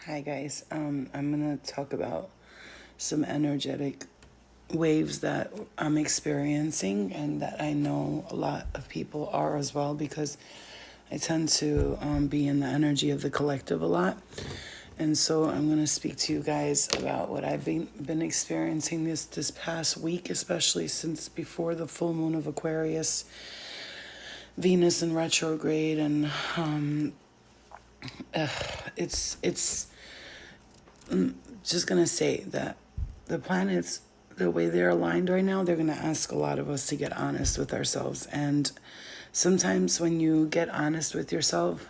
Hi guys. I'm gonna talk about some energetic waves that I'm experiencing and that I know a lot of people are as well because I tend to be in the energy of the collective a lot. And so I'm gonna speak to you guys about what I've been experiencing this past week, especially since before the full moon of Aquarius, Venus in retrograde, and it's just gonna say that the planets, the way they're aligned right now, they're gonna ask a lot of us to get honest with ourselves. And sometimes when you get honest with yourself,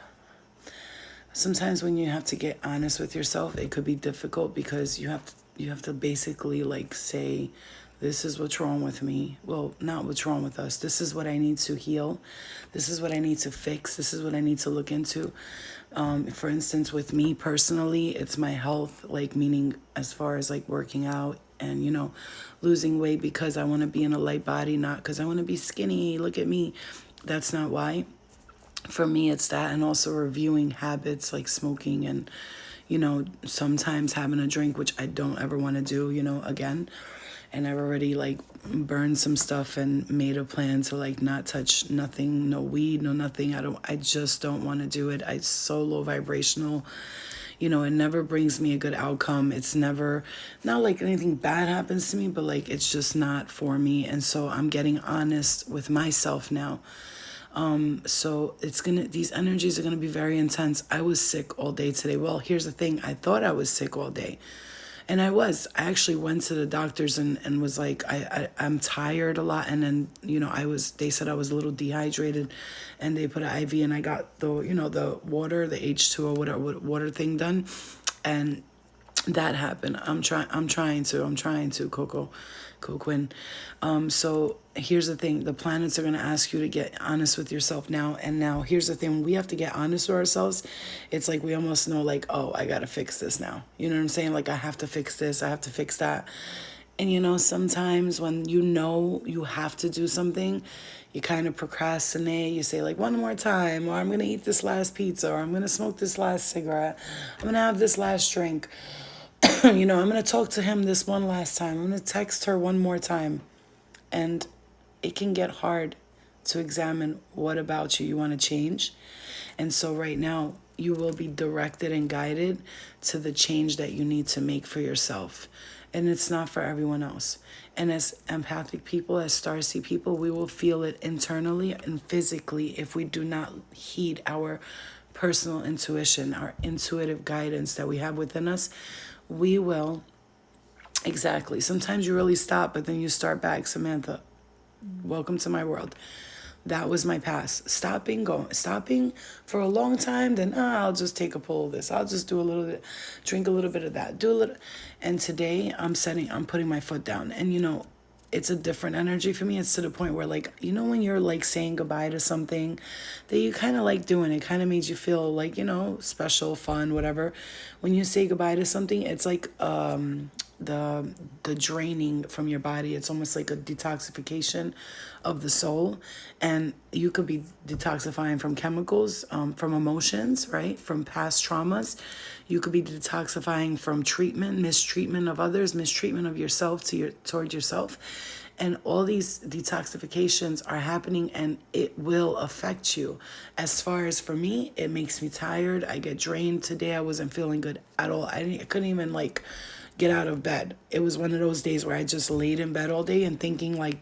sometimes when you have to get honest with yourself, it could be difficult because you have to basically like say, this is what's wrong with me. Well, not what's wrong with us. This is what I need to heal. This is what I need to fix. This is what I need to look into. For instance, with me personally, it's my health, like meaning as far as like working out and, losing weight because I want to be in a light body, not because I want to be skinny. Look at me. That's not why. For me, it's that, and also reviewing habits like smoking and, sometimes having a drink, which I don't ever want to do, again. And I've already like burned some stuff and made a plan to like not touch nothing, no weed, no nothing. I just don't want to do it. It's so low vibrational. It never brings me a good outcome. It's never, not like anything bad happens to me, but like it's just not for me. And so I'm getting honest with myself now. So these energies are gonna be very intense. I was sick all day today. Well, here's the thing. I thought I was sick all day. And I actually went to the doctors and was like, I'm tired a lot. And then, they said I was a little dehydrated and they put an IV and I got the water, the H2O, whatever, water thing done. And that happened. I'm trying to, Coquin. So here's the thing. The planets are going to ask you to get honest with yourself now. And now here's the thing. When we have to get honest with ourselves, it's like we almost know like, oh, I got to fix this now. You know what I'm saying? Like I have to fix this. I have to fix that. And sometimes when you have to do something, you kind of procrastinate. You say like one more time, or I'm going to eat this last pizza, or I'm going to smoke this last cigarette. I'm going to have this last drink. I'm going to talk to him this one last time. I'm going to text her one more time. And it can get hard to examine what about you want to change. And so right now, you will be directed and guided to the change that you need to make for yourself. And it's not for everyone else. And as empathic people, as starseed people, we will feel it internally and physically if we do not heed our personal intuition, our intuitive guidance that we have within us. We will, exactly. Sometimes you really stop, but then you start back. Samantha, welcome to my world. That was my past. Stopping for a long time, then I'll just take a pull of this. I'll just do a little bit, drink a little bit of that, do a little. And today I'm putting my foot down. And it's a different energy for me. It's to the point where like, when you're like saying goodbye to something that you kind of like doing, it kind of made you feel like, special, fun, whatever. When you say goodbye to something, it's like, the draining from your body. It's almost like a detoxification of the soul. And you could be detoxifying from chemicals, from emotions, right? From past traumas. You could be detoxifying from treatment, mistreatment of others, mistreatment of yourself toward yourself. And all these detoxifications are happening and it will affect you. As far as for me, it makes me tired. I get drained. Today I wasn't feeling good at all. I couldn't even like get out of bed. It was one of those days where I just laid in bed all day and thinking like,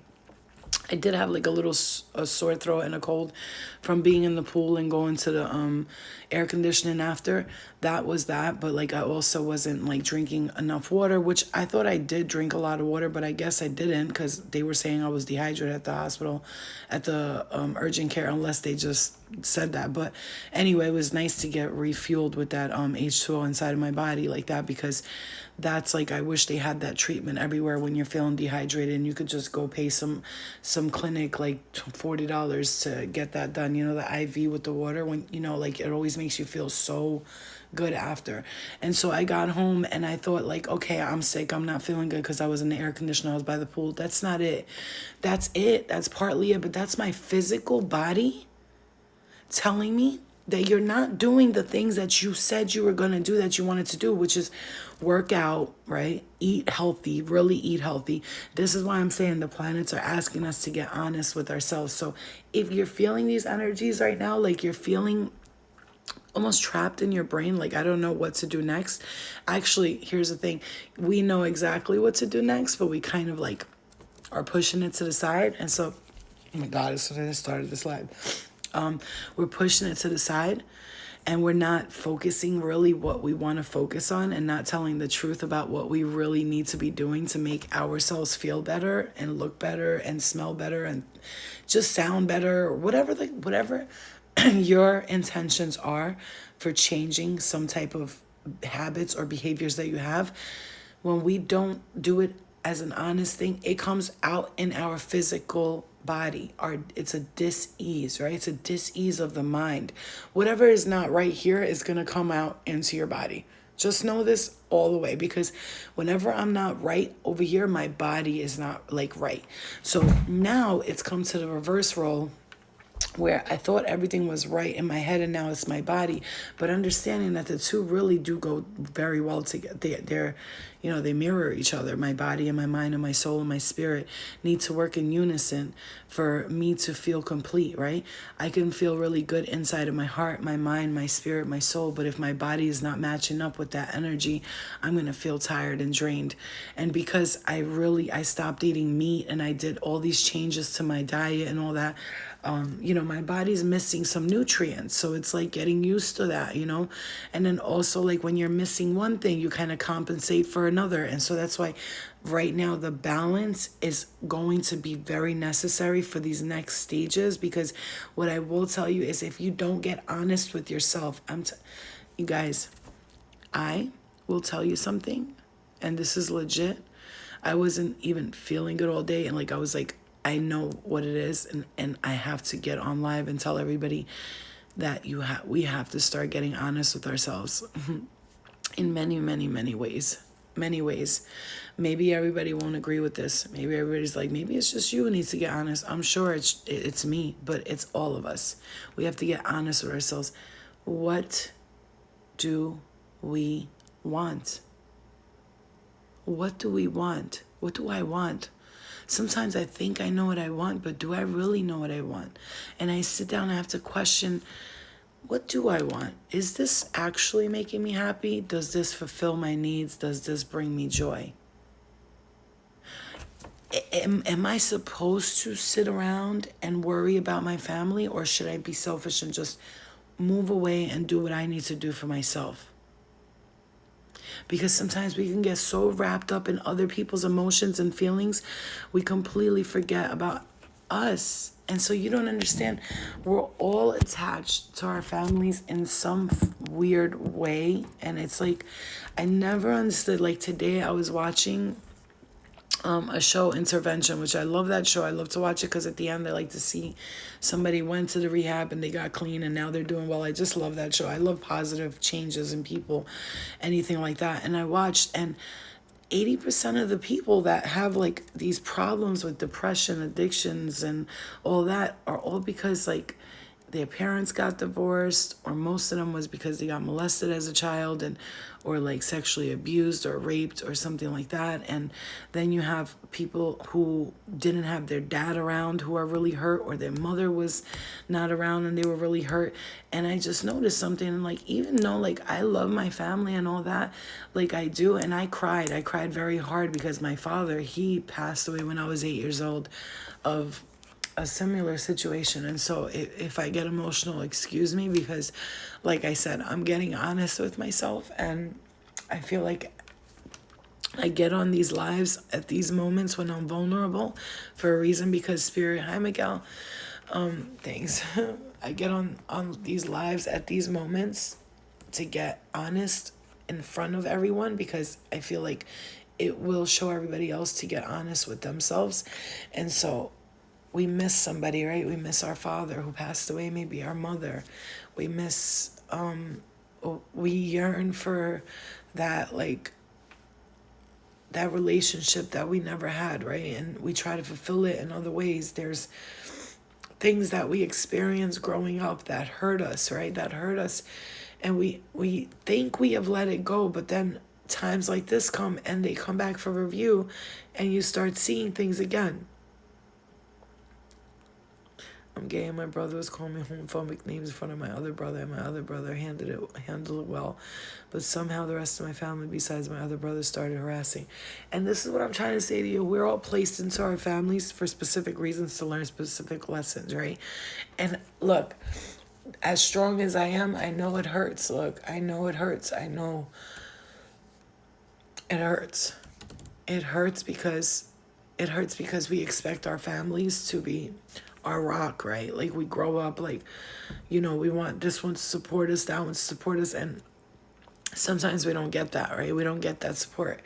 I did have like a sore throat and a cold from being in the pool and going to the air conditioning after. That was that. But like I also wasn't like drinking enough water, which I thought I did drink a lot of water, but I guess I didn't because they were saying I was dehydrated at the hospital, at the urgent care, unless they just said that. But anyway, it was nice to get refueled with that H2O inside of my body like that, because that's like, I wish they had that treatment everywhere when you're feeling dehydrated and you could just go pay some clinic like $40 to get that done. The IV with the water, when like it always makes you feel so good after. And so I got home and I thought like, okay, I'm sick, I'm not feeling good because I was in the air conditioner, I was by the pool. That's not it. That's partly it, but that's my physical body telling me that you're not doing the things that you said you were going to do, that you wanted to do, which is work out, right? Eat healthy, really eat healthy. This is why I'm saying the planets are asking us to get honest with ourselves. So if you're feeling these energies right now, like you're feeling almost trapped in your brain, like I don't know what to do next. Actually, here's the thing. We know exactly what to do next, but we kind of like are pushing it to the side. And so, oh my God, as soon as I started this live, we're pushing it to the side, and we're not focusing really what we want to focus on, and not telling the truth about what we really need to be doing to make ourselves feel better and look better and smell better and just sound better, or whatever your intentions are for changing some type of habits or behaviors that you have. When we don't do it as an honest thing, it comes out in our physical body. It's a dis-ease, right? It's a dis-ease of the mind. Whatever is not right here is going to come out into your body. Just know this all the way, because whenever I'm not right over here, my body is not like right. So now it's come to the reverse role, where I thought everything was right in my head and now it's my body. But understanding that the two really do go very well together. They're, they mirror each other. My body and my mind and my soul and my spirit need to work in unison for me to feel complete, right? I can feel really good inside of my heart, my mind, my spirit, my soul. But if my body is not matching up with that energy, I'm going to feel tired and drained. And because I stopped eating meat and I did all these changes to my diet and all that, my body's missing some nutrients. So it's like getting used to that, and then also like when you're missing one thing, you kind of compensate for another. And so that's why right now the balance is going to be very necessary for these next stages. Because what I will tell you is, if you don't get honest with yourself, you guys, I will tell you something, and this is legit. I wasn't even feeling good all day, and like I was like, I know what it is, and I have to get on live and tell everybody that we have to start getting honest with ourselves in many, many, many ways. Many ways. Maybe everybody won't agree with this. Maybe everybody's like, maybe it's just you who needs to get honest. I'm sure it's me, but it's all of us. We have to get honest with ourselves. What do we want? What do we want? What do I want? Sometimes I think I know what I want, but do I really know what I want? And I sit down and I have to question, what do I want? Is this actually making me happy? Does this fulfill my needs? Does this bring me joy? Am I supposed to sit around and worry about my family, or should I be selfish and just move away and do what I need to do for myself? Because sometimes we can get so wrapped up in other people's emotions and feelings, we completely forget about us. And so you don't understand, we're all attached to our families in some weird way. And it's like, I never understood. Like today I was watching a show, Intervention, which I love that show. I love to watch it because at the end I like to see somebody went to the rehab and they got clean and now they're doing well. I just love that show. I love positive changes in people, anything like that. And I watched, and 80% of the people that have like these problems with depression, addictions, and all that are all because like their parents got divorced, or most of them was because they got molested as a child, and or like sexually abused or raped or something like that. And then you have people who didn't have their dad around who are really hurt, or their mother was not around and they were really hurt. And I just noticed something, and like, even though like I love my family and all that, like I do, and I cried very hard because my father, he passed away when I was 8 years old of a similar situation. And so if I get emotional, excuse me, because like I said, I'm getting honest with myself, and I feel like I get on these lives at these moments when I'm vulnerable for a reason, because Spirit, hi Miguel, thanks. I get on these lives at these moments to get honest in front of everyone, because I feel like it will show everybody else to get honest with themselves. And so we miss somebody, right? We miss our father who passed away, maybe our mother. We miss, we yearn for that, like, that relationship that we never had, right? And we try to fulfill it in other ways. There's things that we experienced growing up that hurt us, right? That hurt us. And we think we have let it go, but then times like this come and they come back for review and you start seeing things again. I'm gay and my brother was calling me homophobic names in front of my other brother, and my other brother handled it well. But somehow the rest of my family besides my other brother started harassing. And this is what I'm trying to say to you. We're all placed into our families for specific reasons to learn specific lessons, right? And look, as strong as I am, I know it hurts. Look, I know it hurts. I know it hurts. It hurts because we expect our families to be our rock, right? Like we grow up like, we want this one to support us, that one to support us, and sometimes we don't get that, right? We don't get that support.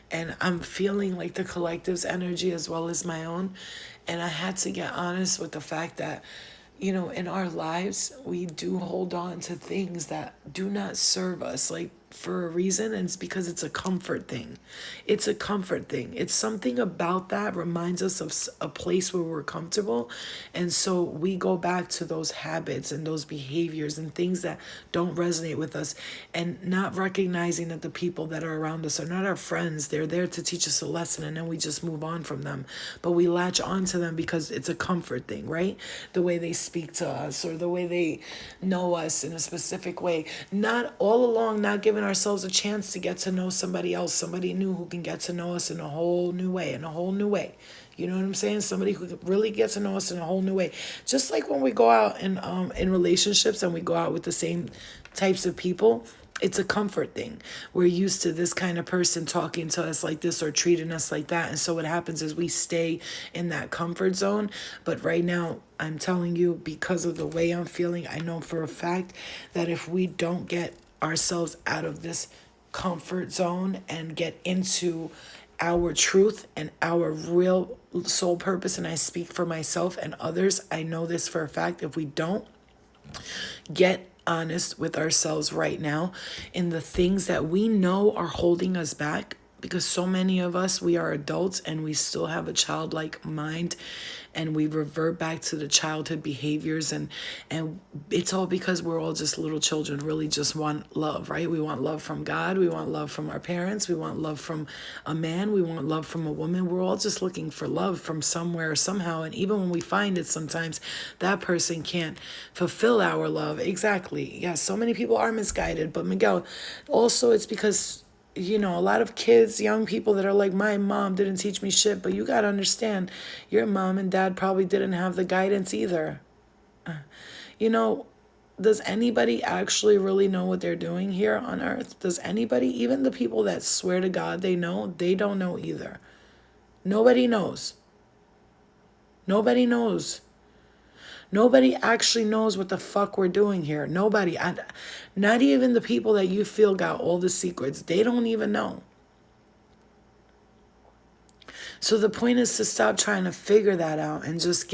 And I'm feeling like the collective's energy as well as my own. And I had to get honest with the fact that, in our lives, we do hold on to things that do not serve us, like for a reason, and it's because it's a comfort thing. It's a comfort thing. It's something about that reminds us of a place where we're comfortable, and so we go back to those habits and those behaviors and things that don't resonate with us, and not recognizing that the people that are around us are not our friends. They're there to teach us a lesson, and then we just move on from them. But we latch on to them because it's a comfort thing, right? The way they speak to us or the way they know us in a specific way. Not all along, not giving ourselves a chance to get to know somebody else, somebody new who can get to know us in a whole new way, You know what I'm saying? Somebody who could really get to know us in a whole new way. Just like when we go out in relationships and we go out with the same types of people, it's a comfort thing. We're used to this kind of person talking to us like this or treating us like that. And so what happens is we stay in that comfort zone. But right now, I'm telling you, because of the way I'm feeling, I know for a fact that if we don't get ourselves out of this comfort zone and get into our truth and our real soul purpose, and I speak for myself and others, I know this for a fact, if we don't get honest with ourselves right now in the things that we know are holding us back, because so many of us, we are adults and we still have a childlike mind and we revert back to the childhood behaviors, and it's all because we're all just little children, really just want love, right? We want love from God, we want love from our parents, we want love from a man, we want love from a woman. We're all just looking for love from somewhere, somehow, and even when we find it, sometimes that person can't fulfill our love. Exactly. Yeah, so many people are misguided, but Miguel, also it's because a lot of kids, young people that are like, my mom didn't teach me shit, but you got to understand, your mom and dad probably didn't have the guidance either. Does anybody actually really know what they're doing here on earth? Does anybody, even the people that swear to God they know, they don't know either. Nobody knows. Nobody knows. Nobody actually knows what the fuck we're doing here. Nobody. Not even the people that you feel got all the secrets. They don't even know. So the point is to stop trying to figure that out and just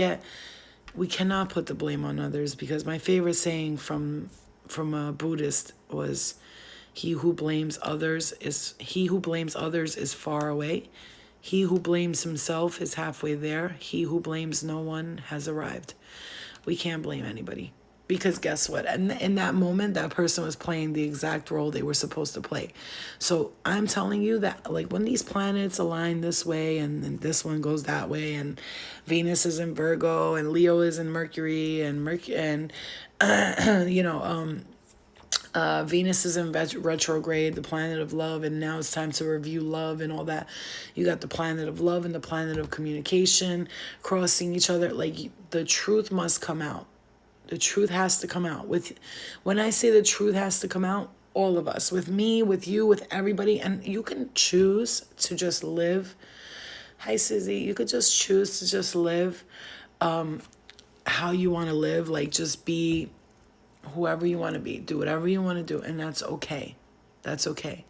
we cannot put the blame on others, because my favorite saying from a Buddhist was, he who blames others is far away. He who blames himself is halfway there. He who blames no one has arrived. We can't blame anybody, because guess what? And in that moment, that person was playing the exact role they were supposed to play. So I'm telling you that, like, when these planets align this way and then this one goes that way, and Venus is in Virgo and Leo is in Mercury and Venus is in retrograde, the planet of love, and now it's time to review love and all that. You got the planet of love and the planet of communication crossing each other. Like, the truth must come out. The truth has to come out. When I say the truth has to come out, all of us, with me, with you, with everybody, and you can choose to just live. Hi, Sizzy. You could just choose to just live how you want to live. Like, just be whoever you want to be, do whatever you want to do, and that's okay. That's okay.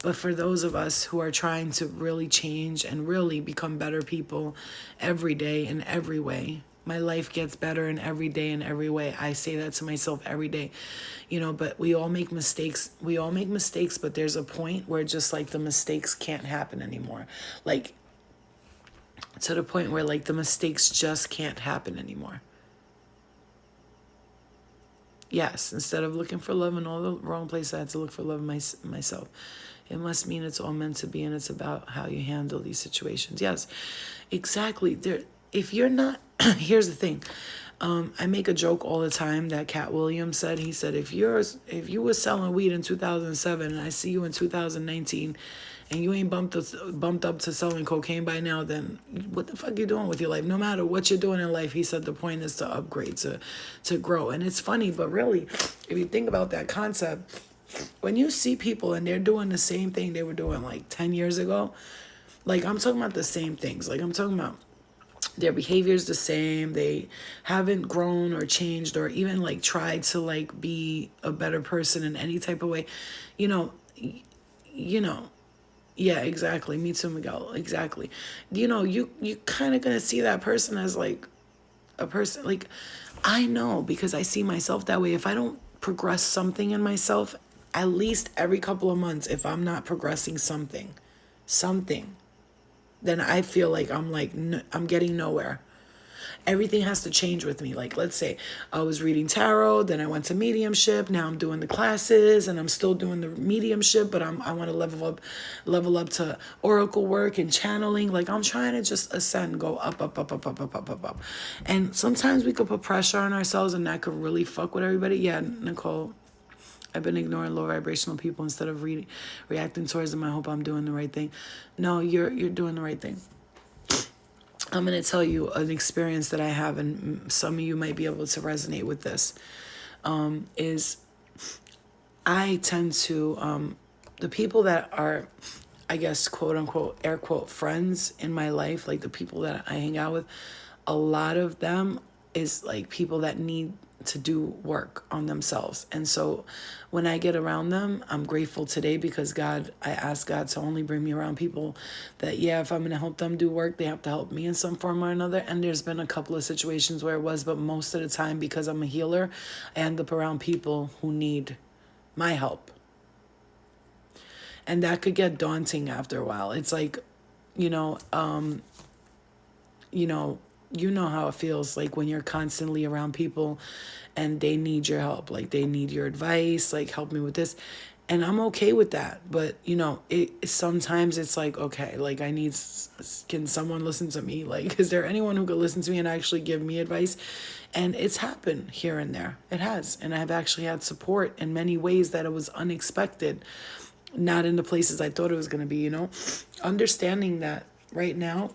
But for those of us who are trying to really change and really become better people every day in every way, my life gets better in every day in every way. I say that to myself every day, but we all make mistakes. We all make mistakes, but there's a point where just like the mistakes can't happen anymore. Like, to the point where like the mistakes just can't happen anymore. Yes, instead of looking for love in all the wrong places, I had to look for love in myself. It must mean it's all meant to be, and it's about how you handle these situations. Yes, exactly. If you're not, here's the thing. I make a joke all the time that Cat Williams said. He said, if you were selling weed in 2007 and I see you in 2019 and you ain't bumped up to selling cocaine by now, then what the fuck you doing with your life? No matter what you're doing in life, he said the point is to upgrade, to grow. And it's funny, but really, if you think about that concept, when you see people and they're doing the same thing they were doing like 10 years ago, like I'm talking about the same things. Like I'm talking about their behavior's the same. They haven't grown or changed or even like tried to like be a better person in any type of way. You know, yeah, exactly. Me too, Miguel. Exactly. You kind of gonna see that person as like a person. Like, I know because I see myself that way. If I don't progress something in myself, at least every couple of months, if I'm not progressing something, then I feel like I'm getting nowhere. Everything has to change with me. Like, let's say I was reading tarot, then I went to mediumship. Now I'm doing the classes and I'm still doing the mediumship, but I want to level up to oracle work and channeling. Like I'm trying to just ascend, go up, up, up, up, up, up, up, up, up. And sometimes we could put pressure on ourselves and that could really fuck with everybody. Yeah, Nicole, I've been ignoring low vibrational people instead of reacting towards them. I hope I'm doing the right thing. No, you're doing the right thing. I'm going to tell you an experience that I have, and some of you might be able to resonate with this, is I tend to, the people that are, I guess, quote unquote, air quote, friends in my life, like the people that I hang out with, a lot of them is like people that need to do work on themselves. And so when I get around them, I'm grateful today because I ask God to only bring me around people that, yeah, if I'm going to help them do work, they have to help me in some form or another. And there's been a couple of situations where it was, but most of the time, because I'm a healer, I end up around people who need my help. And that could get daunting after a while. It's like, you know how it feels like when you're constantly around people and they need your help, like they need your advice, like help me with this. And I'm okay with that. But, sometimes it's like, okay, like can someone listen to me? Like, is there anyone who could listen to me and actually give me advice? And it's happened here and there. It has. And I've actually had support in many ways that it was unexpected, not in the places I thought it was going to be, understanding that right now,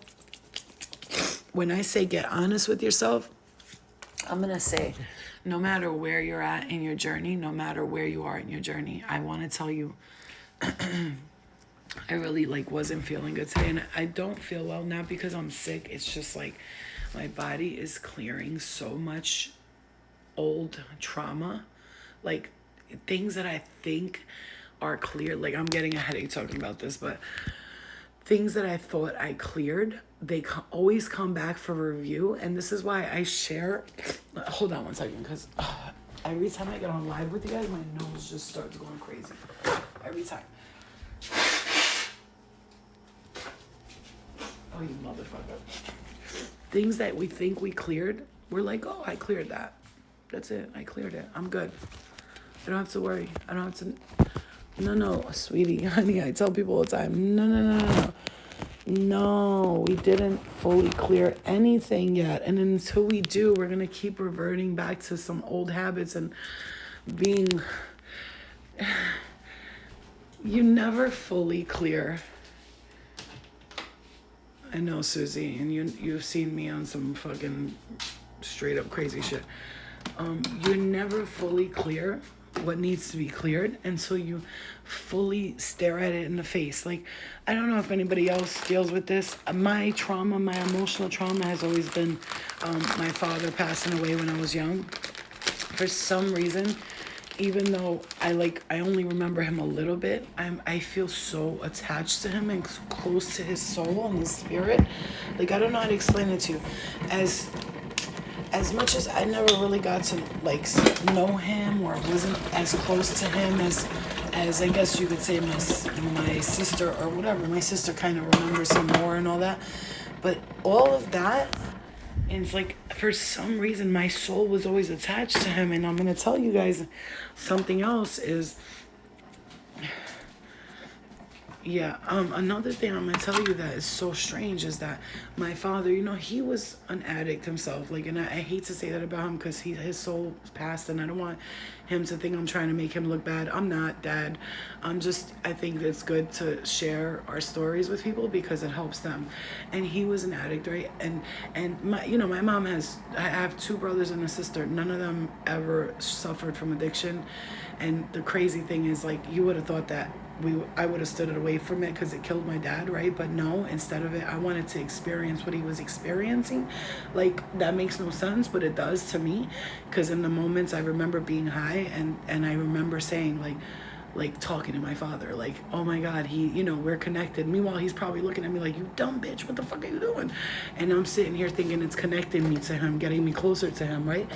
when I say get honest with yourself, I'm going to say no matter where you're at in your journey, no matter where you are in your journey, I want to tell you, I really wasn't feeling good today. And I don't feel well, not because I'm sick. It's just like my body is clearing so much old trauma, like things that I think are clear. Like I'm getting a headache talking about this, but things that I thought I cleared, they always come back for review. And this is why I share. Hold on one second, because every time I get on live with you guys, my nose just starts going crazy. Every time. Oh, you motherfucker. Things that we think we cleared, we're like, oh, I cleared that. That's it. I cleared it. I'm good. I don't have to worry. I don't have to. No, sweetie, honey, I tell people all the time, no. No, we didn't fully clear anything yet. And until we do, we're going to keep reverting back to some old habits and being... You never fully clear. I know, Susie, and you've seen me on some fucking straight up crazy shit. You're never fully clear what needs to be cleared until you fully stare at it in the face. Like, I don't know if anybody else deals with this. My trauma, my emotional trauma has always been my father passing away when I was young. For some reason, even though I only remember him a little bit, I feel so attached to him and close to his soul and his spirit. Like, I don't know how to explain it to you. As much as I never really got to know him or wasn't as close to him as I guess you could say my sister or whatever. My sister kind of remembers him more and all that. But all of that, and it's like, for some reason, my soul was always attached to him. And I'm going to tell you guys something else is, yeah, another thing I'm gonna tell you that is so strange is that my father, he was an addict himself. Like, and I hate to say that about him because his soul passed, and I don't want him to think I'm trying to make him look bad. I'm not, Dad. I think it's good to share our stories with people because it helps them. And he was an addict, right? And my mom I have two brothers and a sister. None of them ever suffered from addiction. And the crazy thing is, like, you would have thought that I would have stood away from it because it killed my dad, right? But no, instead of it, I wanted to experience what he was experiencing. Like, that makes no sense, but it does to me, because in the moments I remember being high, and I remember saying, like talking to my father, like, oh my God, we're connected. Meanwhile, he's probably looking at me like, you dumb bitch, what the fuck are you doing? And I'm sitting here thinking it's connecting me to him, getting me closer to him, right?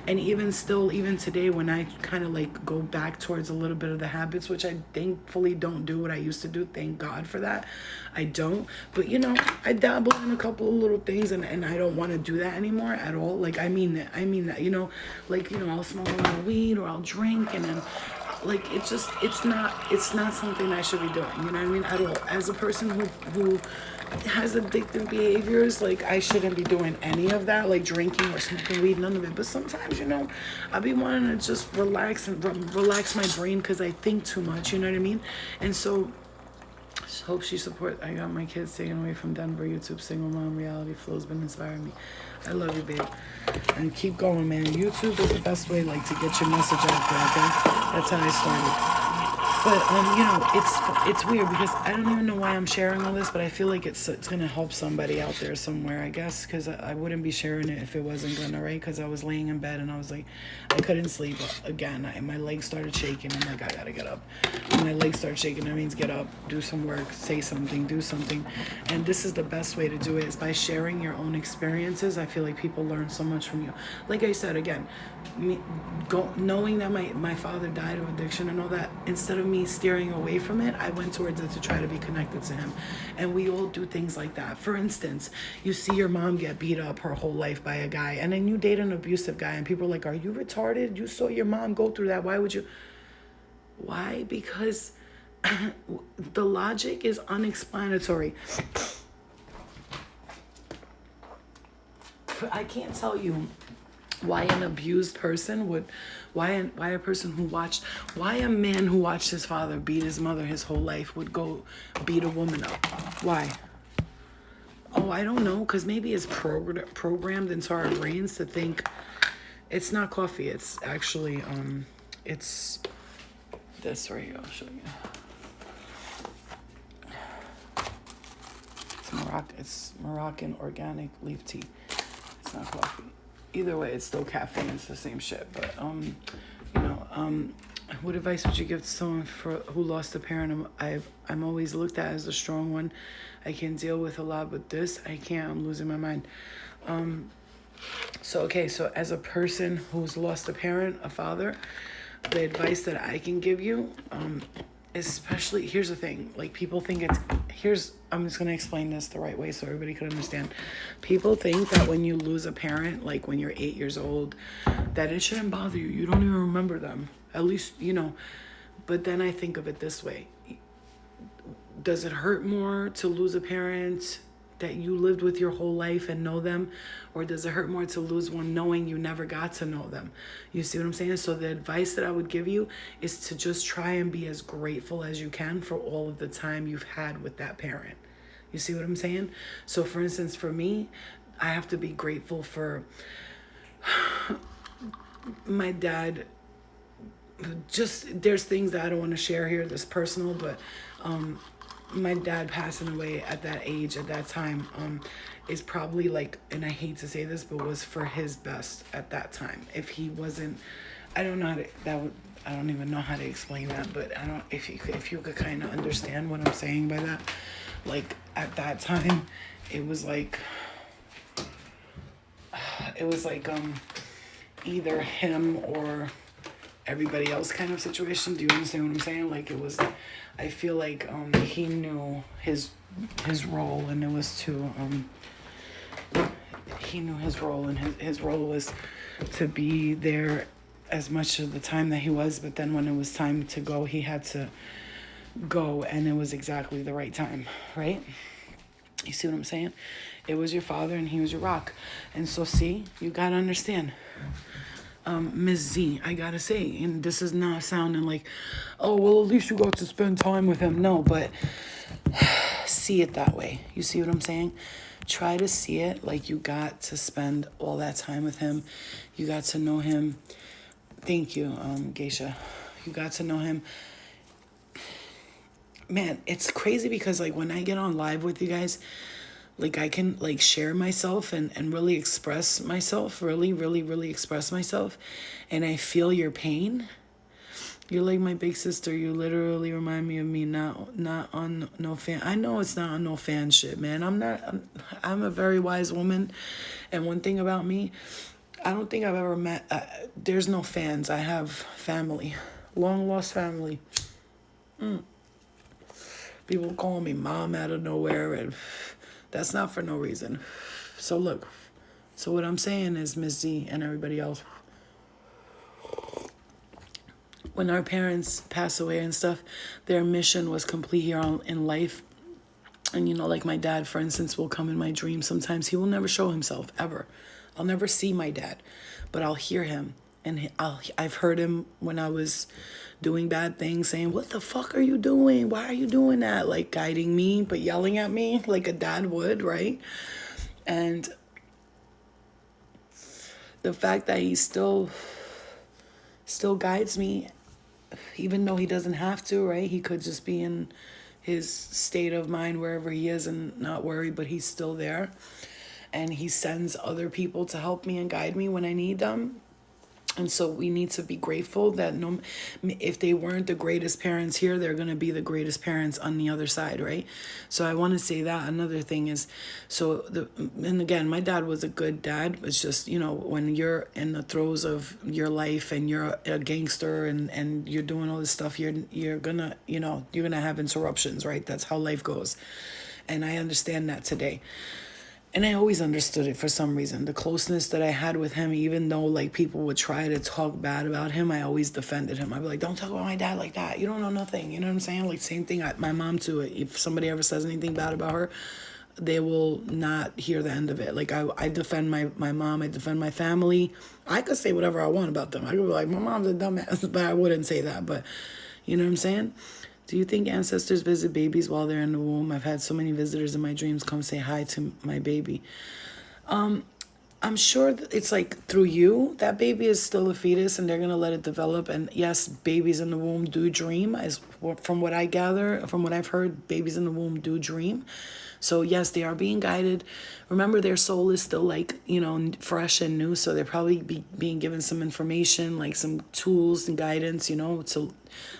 And even today, when I kind of like go back towards a little bit of the habits, which I thankfully don't do what I used to do, thank God for that, I don't. But I dabble in a couple of little things, and I don't want to do that anymore at all. Like, I mean that, I'll smoke a lot of weed, or I'll drink, and then, like, it's not something I should be doing, you know what I mean, at all. As a person who has addictive behaviors, like, I shouldn't be doing any of that, like drinking or smoking weed, none of it. But sometimes, I be wanting to just relax my brain because I think too much, you know what I mean? And so, just hope she support. I got my kids taken away from Denver. YouTube single mom reality flow's been inspiring me. I love you, babe. And keep going, man. YouTube is the best way, like, to get your message out there, okay? That's how I started. But it's weird because I don't even know why I'm sharing all this, but I feel like it's gonna help somebody out there somewhere, I guess, because I wouldn't be sharing it if it wasn't gonna, right? Because I was laying in bed and I was like, I couldn't sleep again. My legs started shaking. I'm like, I gotta get up. When my legs start shaking, that means get up, do some work, say something, do something. And this is the best way to do it, is by sharing your own experiences. I feel like people learn so much from you. Like I said, again, knowing that my father died of addiction and all that, instead of me steering away from it, I went towards it to try to be connected to him. And we all do things like that. For instance, you see your mom get beat up her whole life by a guy, and then you date an abusive guy, and people are like, are you retarded? You saw your mom go through that. Why would you? Why? Because the logic is unexplanatory. I can't tell you why an abused person would, why a man who watched his father beat his mother his whole life would go beat a woman up. Why? Oh, I don't know, because maybe it's programmed into our brains to think. It's not coffee. It's actually, it's this right here. I'll show you. It's Moroccan organic leaf tea. It's not coffee. Either way, it's still caffeine. It's the same shit. But what advice would you give to someone who lost a parent? I'm always looked at as a strong one. I can deal with a lot, but this I can't. I'm losing my mind. So as a person who's lost a parent, a father, the advice that I can give you, especially, here's the thing, like, people think I'm just going to explain this the right way so everybody can understand. People think that when you lose a parent, like when you're 8 years old, that it shouldn't bother you. You don't even remember them. At least, but then I think of it this way. Does it hurt more to lose a parent that you lived with your whole life and know them? Or does it hurt more to lose one knowing you never got to know them? You see what I'm saying? So the advice that I would give you is to just try and be as grateful as you can for all of the time you've had with that parent. You see what I'm saying? So for instance, for me, I have to be grateful for my dad. Just, there's things that I don't want to share here that's personal, but my dad passing away at that age, at that time, is probably, like, and I hate to say this, but was for his best at that time. If he wasn't, I don't know how to, I don't even know how to explain that, but if you could kind of understand what I'm saying by that. Like, at that time, it was like either him or everybody else kind of situation. Do you understand what I'm saying? Like, it was, I feel like he knew his role, and it was to he knew his role, and his role was to be there as much of the time that he was, but then when it was time to go, he had to go, and it was exactly the right time, right? You see what I'm saying? It was your father and he was your rock. And so see, you gotta understand. Ms. Z, I gotta say, and this is not sounding like, oh, well, at least you got to spend time with him. No, but see it that way. You see what I'm saying? Try to see it like you got to spend all that time with him. You got to know him. Thank you, Geisha. You got to know him. Man, it's crazy because like when I get on live with you guys, like I can like share myself and really express myself, really express myself. And I feel your pain. You're like my big sister. You literally remind me of me, not on no fan. I know it's not on no fan shit, man. I'm a very wise woman. And one thing about me, I don't think I've ever met, there's no fans. I have family, long lost family. People call me mom out of nowhere, and that's not for no reason. So look, so what I'm saying is, Ms. Z and everybody else, when our parents pass away and stuff, their mission was complete here in life. And, you know, like my dad, for instance, will come in my dreams sometimes. He will never show himself, ever. I'll never see my dad, but I'll hear him. And I've heard him when I was doing bad things saying, what the fuck are you doing? Why are you doing that? Like guiding me, but yelling at me like a dad would, right? And the fact that he still guides me, even though he doesn't have to, right? He could just be in his state of mind wherever he is and not worry, but he's still there. And he sends other people to help me and guide me when I need them. And so we need to be grateful that if they weren't the greatest parents here, they're going to be the greatest parents on the other side, right? So I want to say that. Another thing is, and again, my dad was a good dad. It's just, you know, when you're in the throes of your life and you're a gangster and you're doing all this stuff, you're going to, you know, you're going to have interruptions, right? That's how life goes. And I understand that today. And I always understood it for some reason. The closeness that I had with him, even though like people would try to talk bad about him, I always defended him. I'd be like, don't talk about my dad like that. You don't know nothing. You know what I'm saying? Like same thing, my mom too. If somebody ever says anything bad about her, they will not hear the end of it. Like I defend my mom, I defend my family. I could say whatever I want about them. I could be like, my mom's a dumbass, but I wouldn't say that. But you know what I'm saying? Do you think ancestors visit babies while they're in the womb? I've had so many visitors in my dreams come say hi to my baby. I'm sure that it's like through you, that baby is still a fetus and they're going to let it develop. And yes, babies in the womb do dream. As from what I gather, from what I've heard, babies in the womb do dream. So yes, they are being guided. Remember, their soul is still like, you know, fresh and new. So they're probably being given some information, like some tools and guidance, you know, to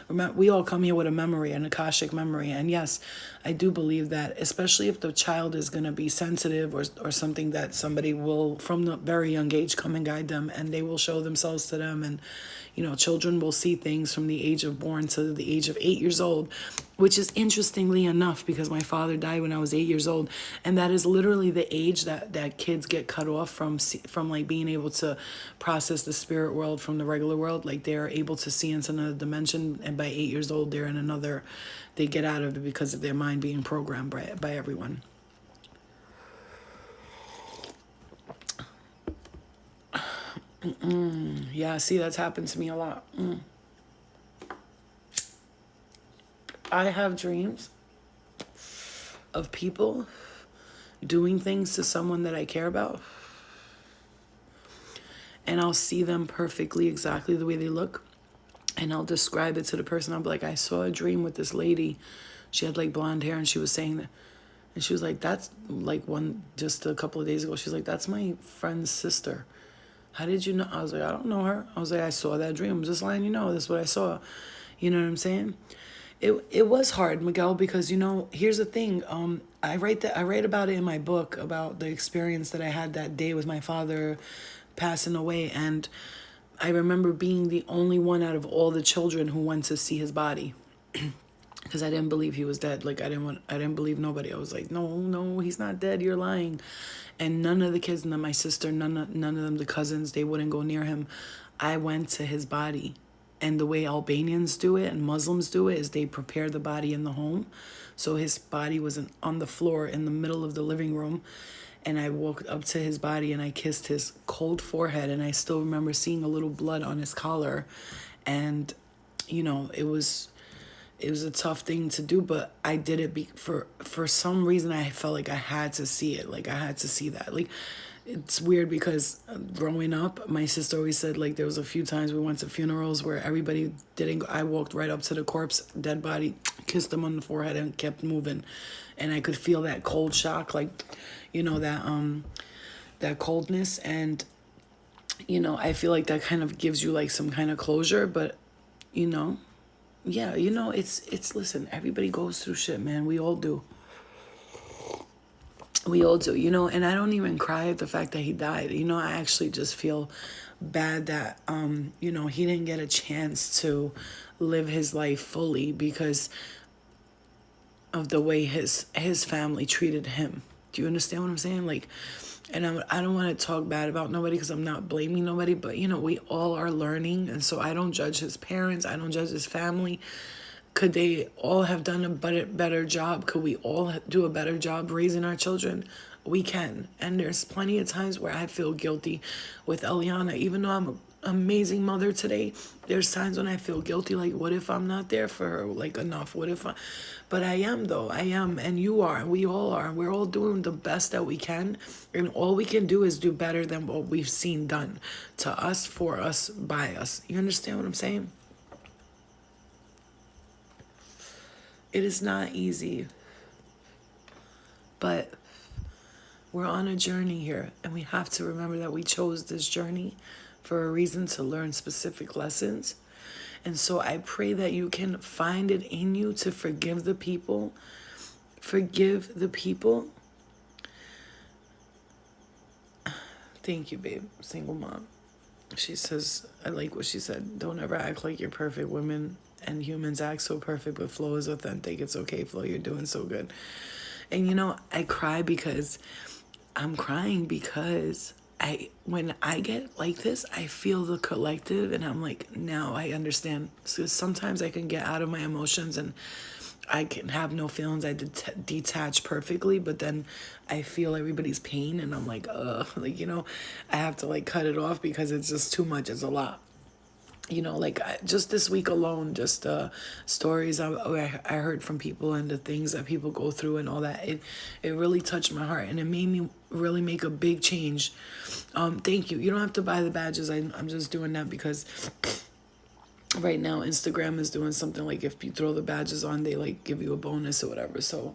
remember. We all come here with a memory, an Akashic memory. And yes, I do believe that, especially if the child is going to be sensitive or something, that somebody will, from the very young age, come and guide them, and they will show themselves to them. And, you know, children will see things from the age of born to the age of 8 years old, which is interestingly enough, because my father died when I was 8 years old. And that is literally the age that kids get cut off from like being able to process the spirit world from the regular world. Like they're able to see into another dimension. And by 8 years old, they're in another, they get out of it because of their mind being programmed by everyone. Yeah, see, that's happened to me a lot. I have dreams of people doing things to someone that I care about. And I'll see them perfectly, exactly the way they look. And I'll describe it to the person. I'll be like, I saw a dream with this lady. She had like blonde hair and she was saying that. And she was like, that's like just a couple of days ago. She's like, that's my friend's sister. How did you know? I was like, I don't know her. I was like, I saw that dream. I'm just letting you know. That's what I saw. You know what I'm saying? It was hard, Miguel, because, you know, here's the thing. I write about it in my book, about the experience that I had that day with my father passing away. And I remember being the only one out of all the children who went to see his body. because I didn't believe he was dead. Like I didn't believe nobody. I was like, no, he's not dead. You're lying. And none of the kids, none of my sister, none of them, the cousins, they wouldn't go near him. I went to his body. And the way Albanians do it and Muslims do it is they prepare the body in the home. So his body was on the floor in the middle of the living room. And I walked up to his body and I kissed his cold forehead. And I still remember seeing a little blood on his collar. And, you know, it was a tough thing to do, but I did it for some reason. I felt like I had to see it. Like I had to see that. Like it's weird because growing up, my sister always said like there was a few times we went to funerals where everybody didn't go. I walked right up to the corpse, dead body, kissed them on the forehead and kept moving. And I could feel that cold shock, like, you know, that coldness. And, you know, I feel like that kind of gives you like some kind of closure, but, you know, yeah, you know, it's listen, everybody goes through shit, man. We all do. We all do, you know, and I don't even cry at the fact that he died. You know, I actually just feel bad that, you know, he didn't get a chance to live his life fully because of the way his family treated him. Do you understand what I'm saying? Like, and I don't want to talk bad about nobody because I'm not blaming nobody, but, you know, we all are learning. And so I don't judge his parents. I don't judge his family. Could they all have done a better job? Could we all do a better job raising our children? We can. And there's plenty of times where I feel guilty with Eliana. Even though I'm an amazing mother today, there's times when I feel guilty. Like, what if I'm not there for her, like, enough? What if I... But I am, though. I am. And you are. We all are. We're all doing the best that we can. And all we can do is do better than what we've seen done to us, for us, by us. You understand what I'm saying? It is not easy. But we're on a journey here. And we have to remember that we chose this journey for a reason, to learn specific lessons. And so I pray that you can find it in you to forgive the people. Forgive the people. Thank you, babe. Single mom. She says, I like what she said. Don't ever act like you're perfect. Women and humans act so perfect, but Flo is authentic. It's okay, Flo. You're doing so good. And, you know, I cry because I'm crying because when I get like this, I feel the collective and I'm like, now I understand. So sometimes I can get out of my emotions and I can have no feelings. I detach perfectly, but then I feel everybody's pain and I'm like, like, you know, I have to like cut it off because it's just too much. It's a lot. You know, like just this week alone, just stories I heard from people and the things that people go through and all that. It really touched my heart and it made me really make a big change. Thank you. You don't have to buy the badges. I'm just doing that because right now Instagram is doing something like if you throw the badges on, they like give you a bonus or whatever. So,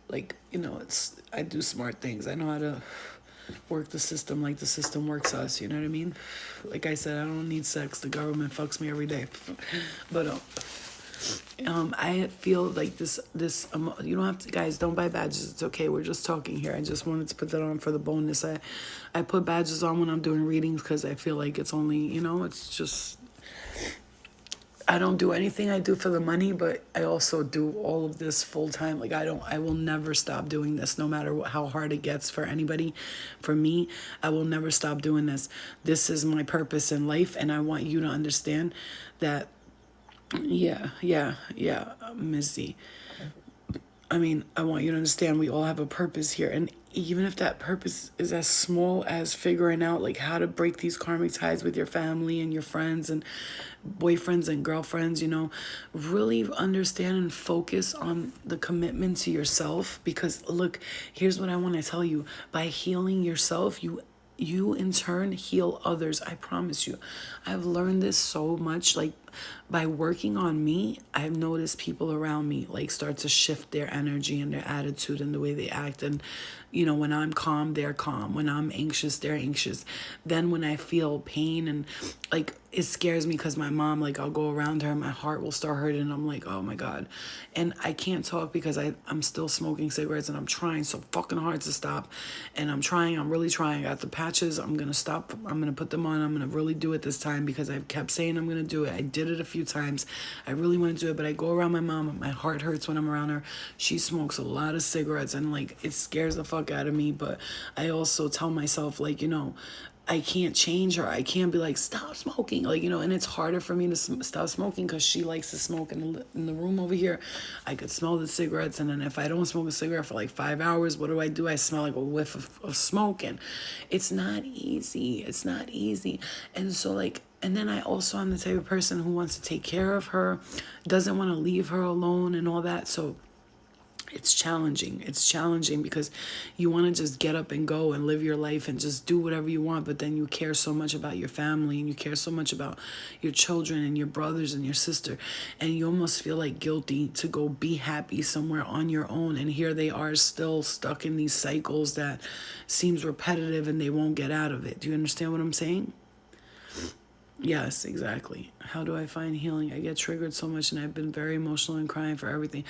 like, you know, I do smart things. I know how to work the system like the system works us, you know what I mean? Like I said, I don't need sex. The government fucks me every day. But I feel like this you don't have to, guys, don't buy badges. It's okay. We're just talking here. I just wanted to put that on for the bonus. I put badges on when I'm doing readings because I feel like it's only, you know, it's just, I don't do anything I do for the money, but I also do all of this full time. Like I will never stop doing this, no matter how hard it gets for anybody. For me, I will never stop doing this. This is my purpose in life, and I want you to understand that. Yeah, Ms. Z. I mean, I want you to understand we all have a purpose here. And even if that purpose is as small as figuring out like how to break these karmic ties with your family and your friends and boyfriends and girlfriends, you know, really understand and focus on the commitment to yourself. Because look, here's what I want to tell you. By healing yourself, you in turn heal others. I promise you. I've learned this so much. Like by working on me, I've noticed people around me like start to shift their energy and their attitude and the way they act. And, you know, when I'm calm, they're calm. When I'm anxious, they're anxious. Then when I feel pain and like it scares me because my mom, like, I'll go around her and my heart will start hurting. And I'm like, oh my God. And I can't talk because I'm still smoking cigarettes and I'm trying so fucking hard to stop. And I'm really trying. I got the patches. I'm going to stop. I'm going to put them on. I'm going to really do it this time because I've kept saying I'm going to do it. I did it a few times. I really want to do it, but I go around my mom. My heart hurts when I'm around her. She smokes a lot of cigarettes and like it scares the fuck out of me. But I also tell myself, like, I can't change her. I can't be like, stop smoking. Like, and it's harder for me to stop smoking because she likes to smoke in the room over here. I could smell the cigarettes. And then if I don't smoke a cigarette for like 5 hours, what do? I smell like a whiff of smoke. And it's not easy. It's not easy. And so like, and then I also am the type of person who wants to take care of her, doesn't want to leave her alone and all that. So it's challenging. It's challenging because you want to just get up and go and live your life and just do whatever you want. But then you care so much about your family and you care so much about your children and your brothers and your sister. And you almost feel like guilty to go be happy somewhere on your own. And here they are still stuck in these cycles that seems repetitive and they won't get out of it. Do you understand what I'm saying? Yes, exactly. How do I find healing? I get triggered so much and I've been very emotional and crying for everything.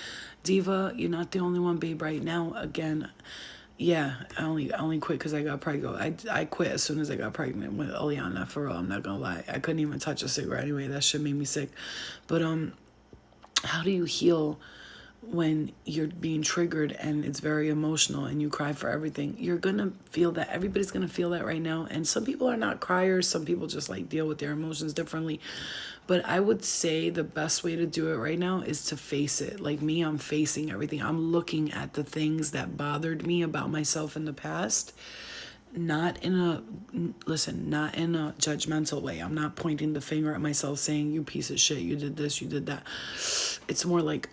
Diva, you're not the only one, babe, right now. Again, yeah, I only quit because I got pregnant. I quit as soon as I got pregnant with Eliana, for real. I'm not gonna lie. I couldn't even touch a cigarette anyway. That shit made me sick. But how do you heal when you're being triggered and it's very emotional and you cry for everything? You're gonna feel that. Everybody's gonna feel that right now. And some people are not criers. Some people just like deal with their emotions differently. But I would say the best way to do it right now is to face it. Like me, I'm facing everything. I'm looking at the things that bothered me about myself in the past. Not in a judgmental way. I'm not pointing the finger at myself saying, you piece of shit, you did this, you did that. It's more like,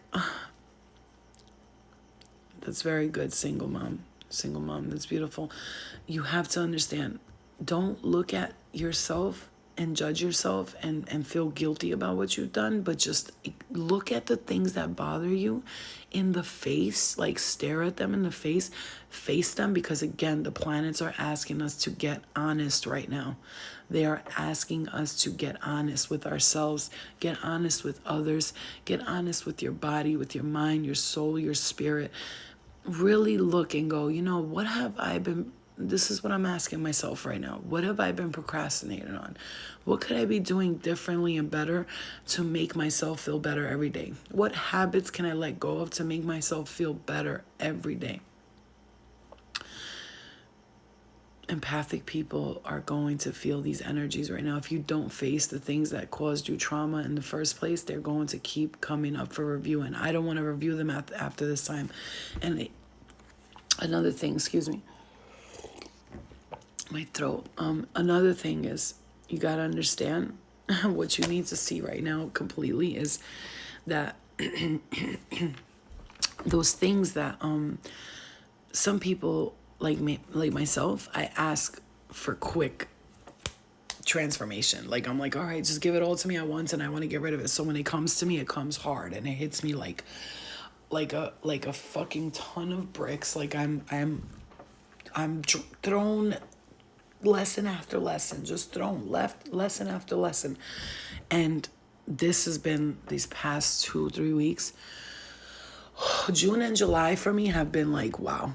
that's very good, single mom. Single mom, that's beautiful. You have to understand, don't look at yourself and judge yourself and feel guilty about what you've done, but just look at the things that bother you in the face, like stare at them in the face them, because again, the planets are asking us to get honest right now. They are asking us to get honest with ourselves, get honest with others, get honest with your body, with your mind, your soul, your spirit. Really look and go, what have I been, this is what I'm asking myself right now. What have I been procrastinating on? What could I be doing differently and better to make myself feel better every day? What habits can I let go of to make myself feel better every day? Empathic people are going to feel these energies right now. If you don't face the things that caused you trauma in the first place, they're going to keep coming up for review. And I don't want to review them after this time. And another thing, excuse me, my throat. Another thing is, you got to understand what you need to see right now completely is that those things that some people like me, like myself, I ask for quick transformation. Like I'm like, all right, just give it all to me at once and I want to get rid of it. So when it comes to me, it comes hard and it hits me like a fucking ton of bricks. Like I'm thrown lesson after lesson, just thrown lesson after lesson. And this has been these past 2-3 weeks. June and July for me have been like, wow,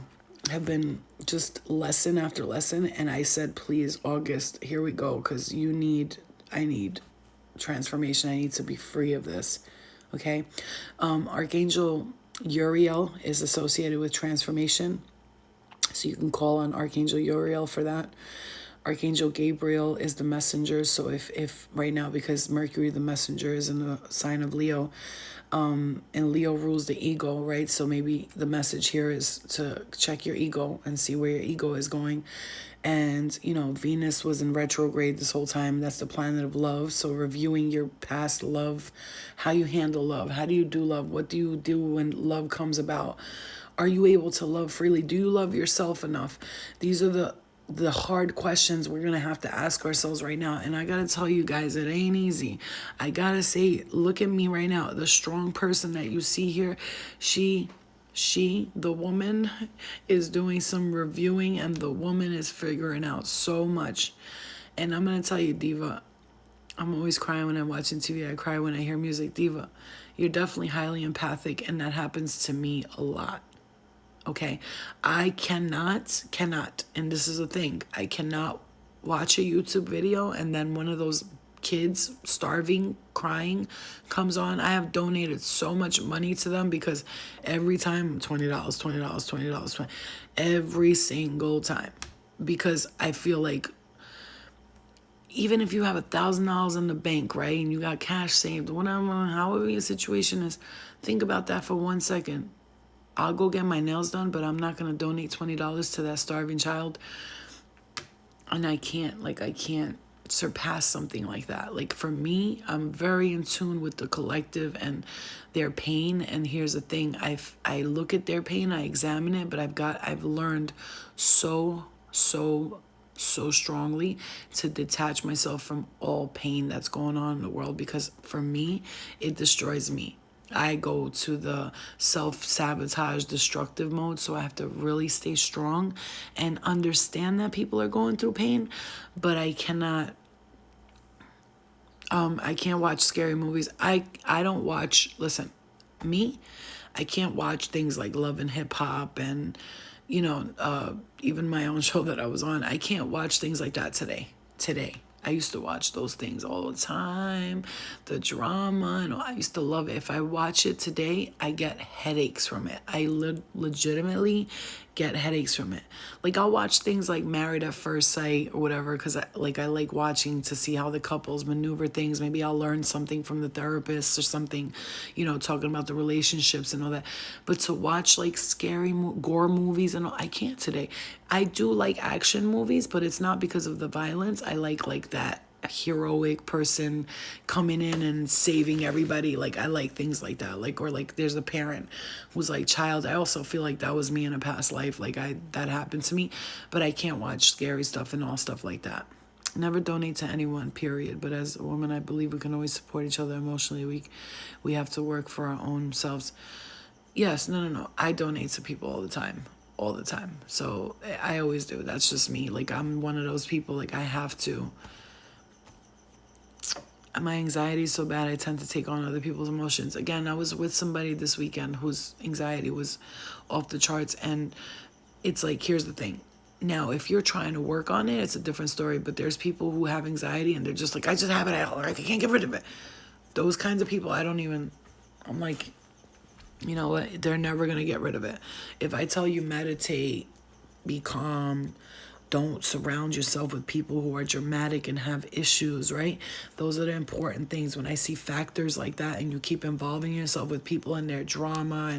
have been just lesson after lesson. And I said, please, August, here we go. Because I need transformation. I need to be free of this. Okay. Archangel Uriel is associated with transformation. So you can call on Archangel Uriel for that. Archangel Gabriel is the messenger. So if right now, because Mercury, the messenger, is in the sign of Leo, and Leo rules the ego, right? So maybe the message here is to check your ego and see where your ego is going. And, Venus was in retrograde this whole time. That's the planet of love. So reviewing your past love, how you handle love, how do you do love? What do you do when love comes about? Are you able to love freely? Do you love yourself enough? These are the hard questions we're going to have to ask ourselves right now. And I got to tell you guys, it ain't easy. I got to say, look at me right now. The strong person that you see here, she, the woman, is doing some reviewing and the woman is figuring out so much. And I'm going to tell you, Diva, I'm always crying when I'm watching TV. I cry when I hear music. Diva, you're definitely highly empathic, and that happens to me a lot. Okay? I cannot, and this is a thing, I cannot watch a YouTube video and then one of those kids starving, crying comes on. I have donated so much money to them because every time $20, $20, $20, 20, every single time. Because I feel like even if you have $1,000 in the bank, right, and you got cash saved, whatever, however your situation is, think about that for 1 second. I'll go get my nails done, but I'm not going to donate $20 to that starving child. And I can't surpass something like that. Like for me, I'm very in tune with the collective and their pain. And here's the thing, I look at their pain, I examine it, but I've learned so strongly to detach myself from all pain that's going on in the world, because for me, it destroys me. I go to the self-sabotage, destructive mode, so I have to really stay strong and understand that people are going through pain, but I can't watch scary movies. I don't watch, listen, me, I can't watch things like Love and Hip Hop and, even my own show that I was on. I can't watch things like that today. I used to watch those things all the time, the drama, and I used to love it. If I watch it today, I get headaches from it. I legitimately get headaches from it. Like I'll watch things like Married at First Sight or whatever, because I like watching to see how the couples maneuver things. Maybe I'll learn something from the therapist or something, talking about the relationships and all that. But to watch like scary gore movies and all, I can't today. I do like action movies, but it's not because of the violence. I like that heroic person coming in and saving everybody. Like I like things like that. Or there's a parent who's like child. I also feel like that was me in a past life. That happened to me, but I can't watch scary stuff and all stuff like that. Never donate to anyone, period. But as a woman, I believe we can always support each other emotionally. We have to work for our own selves. Yes, no. I donate to people all the time. So I always do. That's just me. Like I'm one of those people, like I have to. My anxiety is so bad, I tend to take on other people's emotions. Again, I was with somebody this weekend whose anxiety was off the charts, and it's like, here's the thing. Now, if you're trying to work on it, it's a different story, but there's people who have anxiety and they're just like, I just have it, I can't get rid of it. Those kinds of people, I'm like, you know what? They're never going to get rid of it. If I tell you meditate, be calm, don't surround yourself with people who are dramatic and have issues, right? Those are the important things. When I see factors like that and you keep involving yourself with people and their drama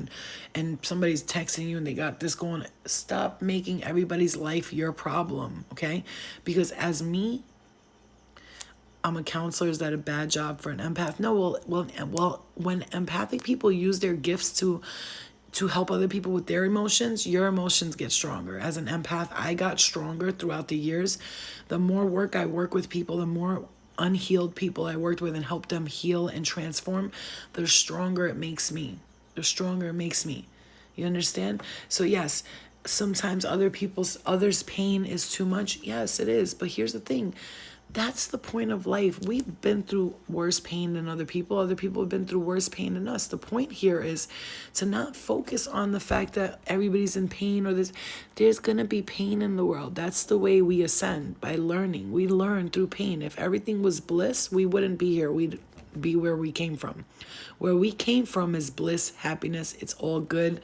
and somebody's texting you and they got this going, stop making everybody's life your problem, okay? Because as me, I'm a counselor. Is that a bad job for an empath? No, well, when empathic people use their gifts to help other people with their emotions, your emotions get stronger. As an empath, I got stronger throughout the years. The more work I work with people, the more unhealed people I worked with and helped them heal and transform, the stronger it makes me. You understand? So yes, sometimes others' pain is too much. Yes, it is. But here's the thing. That's the point of life. We've been through worse pain than other people. Other people have been through worse pain than us. The point here is to not focus on the fact that everybody's in pain or there's going to be pain in the world. That's the way we ascend, by learning. We learn through pain. If everything was bliss, we wouldn't be here. We'd be where we came from. Where we came from is bliss, happiness. It's all good.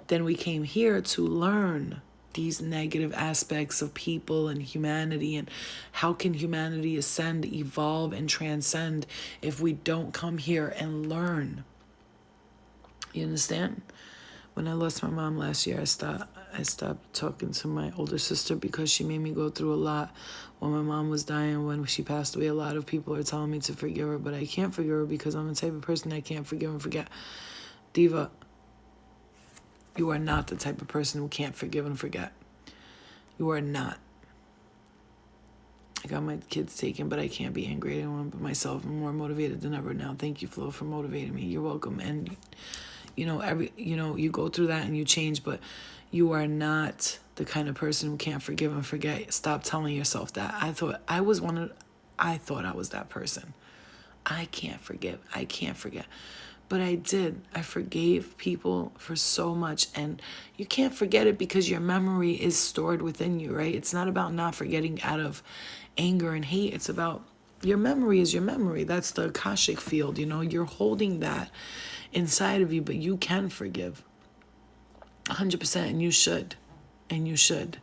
Then we came here to learn these negative aspects of people and humanity, and how can humanity ascend, evolve, and transcend if we don't come here and learn? You understand? When I lost my mom last year, I stopped talking to my older sister because she made me go through a lot. When my mom was dying, when she passed away, a lot of people are telling me to forgive her, but I can't forgive her because I'm the type of person that can't forgive and forget. Diva, you are not the type of person who can't forgive and forget. You are not. I got my kids taken, but I can't be angry at anyone but myself. I'm more motivated than ever now. Thank you, Flo, for motivating me. You're welcome. And you go through that and you change, but you are not the kind of person who can't forgive and forget. Stop telling yourself that. I thought I was one of I thought I was that person. I can't forgive. I can't forget. But I did. I forgave people for so much. And you can't forget it because your memory is stored within you, right? It's not about not forgetting out of anger and hate. It's about your memory is your memory. That's the Akashic field, you know? You're holding that inside of you, but you can forgive 100%, and you should. And you should.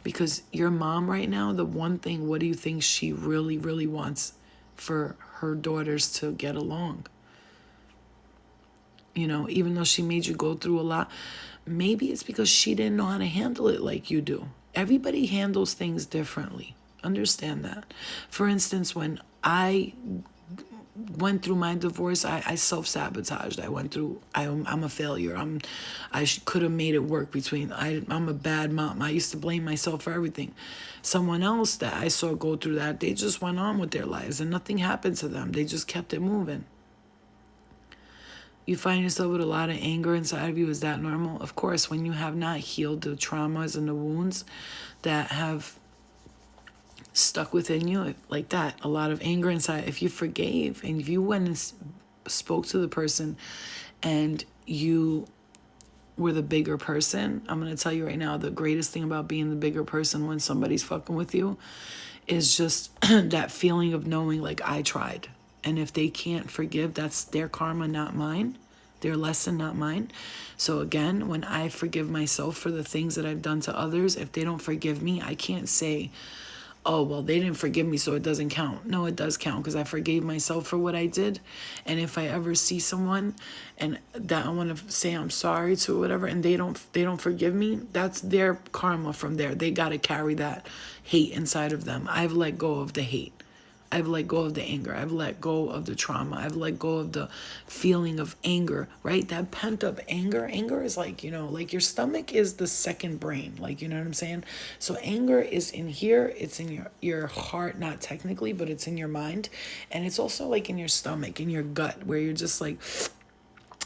Because your mom right now, the one thing, what do you think she really, really wants for her daughters to get along? You know, even though she made you go through a lot, maybe it's because she didn't know how to handle it like you do. Everybody handles things differently. Understand that. For instance, when I went through my divorce, I self-sabotaged. I'm a failure. Could have made it work I'm a bad mom. I used to blame myself for everything. Someone else that I saw go through that, they just went on with their lives and nothing happened to them. They just kept it moving. You find yourself with a lot of anger inside of you. Is that normal? Of course, when you have not healed the traumas and the wounds that have stuck within you like that, a lot of anger inside. If you forgave and if you went and spoke to the person and you were the bigger person, I'm going to tell you right now, the greatest thing about being the bigger person when somebody's fucking with you is just that feeling of knowing, like, I tried. And if they can't forgive, that's their karma, not mine. Their lesson, not mine. So again, when I forgive myself for the things that I've done to others, if they don't forgive me, I can't say, oh, well, they didn't forgive me, so it doesn't count. No, it does count because I forgave myself for what I did. And if I ever see someone and that I want to say I'm sorry to or whatever, and they don't forgive me, that's their karma from there. They got to carry that hate inside of them. I've let go of the hate. I've let go of the anger. I've let go of the trauma. I've let go of the feeling of anger, right? That pent up anger. Anger is like, you know, like your stomach is the second brain. Like, you know what I'm saying? So anger is in here. It's in your heart, not technically, but it's in your mind. And it's also like in your stomach, in your gut, where you're just like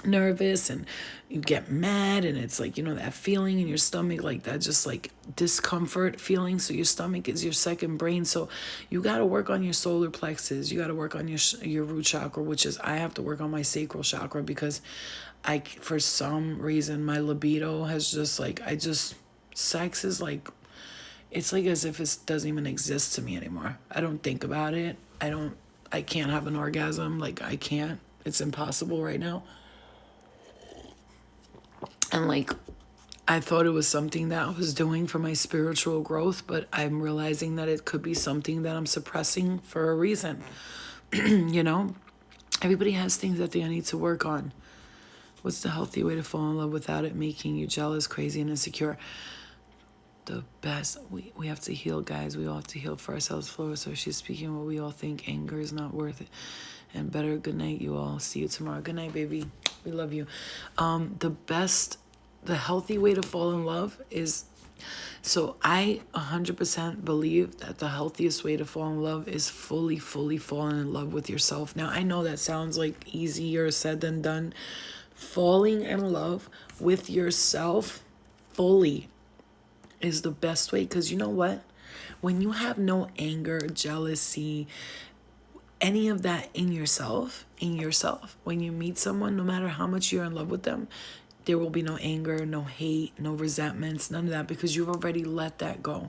nervous and you get mad, and it's like, you know, that feeling in your stomach, like that just like discomfort feeling. So your stomach is your second brain. So you got to work on your solar plexus. You got to work on your root chakra, which is, I have to work on my sacral chakra because for some reason my libido has just like, sex is like, it's like as if it doesn't even exist to me anymore. I don't think about it. I can't have an orgasm. Like, I can't. It's impossible right now. And like, I thought it was something that I was doing for my spiritual growth, but I'm realizing that it could be something that I'm suppressing for a reason. You know, everybody has things that they need to work on. What's the healthy way to fall in love without it making you jealous, crazy, and insecure? The best, we have to heal, guys. We all have to heal for ourselves. Flora, so she's speaking what we all think. Anger is not worth it. And better, good night, you all. See you tomorrow. Good night, baby. We love you. The healthy way to fall in love is, so I 100% believe that the healthiest way to fall in love is fully falling in love with yourself. Now, I know that sounds like easier said than done. Falling in love with yourself fully is the best way, because you know what? When you have no anger, jealousy, any of that in yourself, when you meet someone, no matter how much you're in love with them, there will be no anger, no hate, no resentments, none of that, because you've already let that go.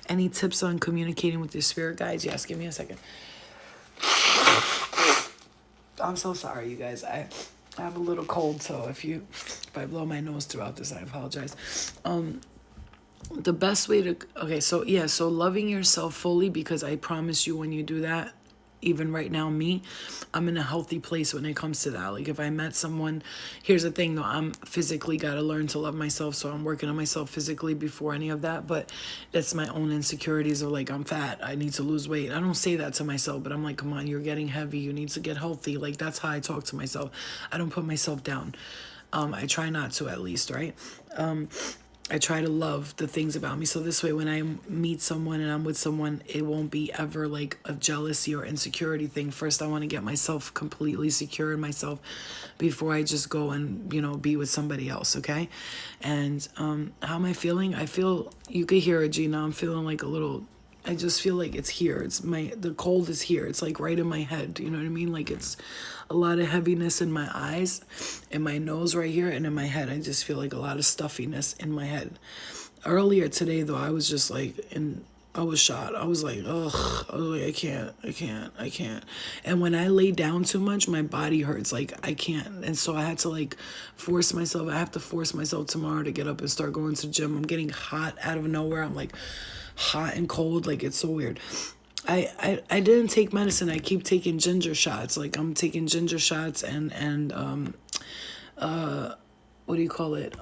Any tips on communicating with your spirit guides? Yes, give me a second. I'm so sorry, you guys. I have a little cold, so if I blow my nose throughout this, I apologize. The best way to, so loving yourself fully, because I promise you, when you do that, even right now, I'm in a healthy place when it comes to that. Like, if I met someone, here's the thing though, I'm physically got to learn to love myself, so I'm working on myself physically before any of that, but that's my own insecurities of like, I'm fat, I need to lose weight. I don't say that to myself, but I'm like, come on, you're getting heavy, you need to get healthy. Like, that's how I talk to myself. I don't put myself down. I try not to, at least, right? I try to love the things about me. So this way, when I meet someone and I'm with someone, it won't be ever like a jealousy or insecurity thing. First, I want to get myself completely secure in myself before I just go and, be with somebody else, okay? And how am I feeling? I feel, you could hear it, Gina, I'm feeling like a little I just feel like it's here. The cold is here. It's like right in my head. You know what I mean? Like it's a lot of heaviness in my eyes, in my nose right here, and in my head. I just feel like a lot of stuffiness in my head. Earlier today, though, I was just like, I was shot. I was like, ugh. I was like, I can't. And when I lay down too much, my body hurts. Like, I can't. And so I had to, like, force myself. I have to force myself tomorrow to get up and start going to the gym. I'm getting hot out of nowhere. I'm, like, hot and cold. Like, it's so weird. I didn't take medicine. I keep taking ginger shots. Like, I'm taking ginger shots and what do you call it?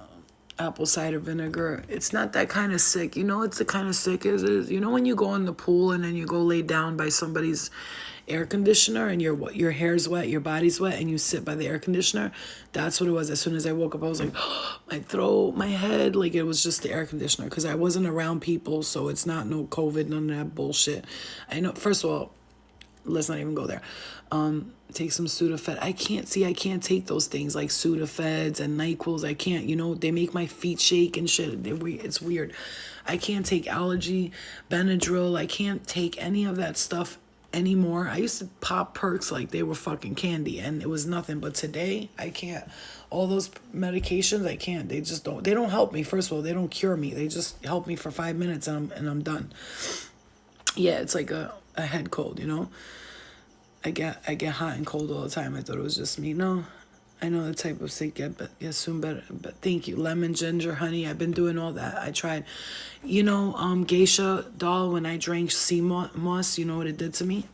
Apple cider vinegar. It's not that kind of sick. You know, it's the kind of sick is you know when you go in the pool and then you go lay down by somebody's air conditioner and your hair's wet, your body's wet, and you sit by the air conditioner. That's what it was. As soon as I woke up, I was like, oh, my throat, my head, like it was just the air conditioner because I wasn't around people, so it's not no COVID, none of that bullshit. I know. First of all, let's not even go there. Take some Sudafed. I can't take those things like Sudafeds and NyQuils. I can't, they make my feet shake and shit. It's weird. I can't take allergy, Benadryl. I can't take any of that stuff anymore. I used to pop perks like they were fucking candy and it was nothing. But today, I can't. All those medications, I can't. They don't help me. First of all, they don't cure me. They just help me for 5 minutes and I'm done. Yeah, it's like a head cold, I get hot and cold all the time. I thought it was just me. No, I know the type of sick get soon better. But thank you. Lemon, ginger, honey. I've been doing all that. I tried. Geisha doll, when I drank sea moss, you know what it did to me?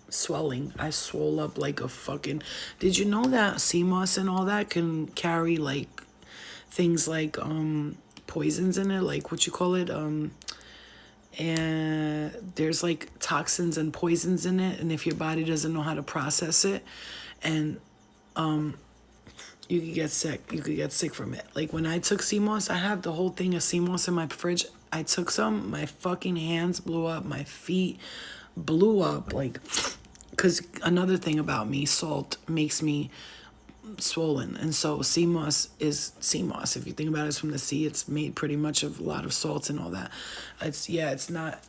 Swelling. I swole up like a fucking... Did you know that sea moss and all that can carry like things like poisons in it? Like what you call it? And there's like toxins and poisons in it, and if your body doesn't know how to process it, and you could get sick from it. Like when I took sea moss, I have the whole thing of sea moss in my fridge. I took some, my fucking hands blew up, my feet blew up, like, because another thing about me, salt makes me swollen, and so sea moss is sea moss. If you think about it, it's from the sea. It's made pretty much of a lot of salts and all that. It's not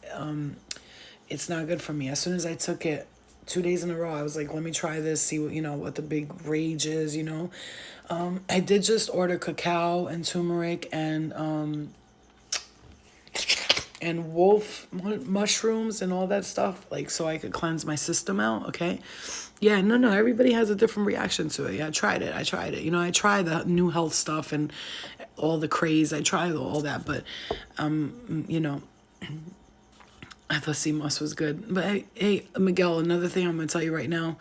good for me. As soon as I took it 2 days in a row, I was like, let me try this, see what the big rage is. I did just order cacao and turmeric and wolf mushrooms and all that stuff, like, so I could cleanse my system out. Okay. Yeah, no, everybody has a different reaction to it. Yeah, I tried it. I try the new health stuff and all the craze. I tried all that, but, I thought sea moss was good. But hey, Miguel, another thing I'm going to tell you right now.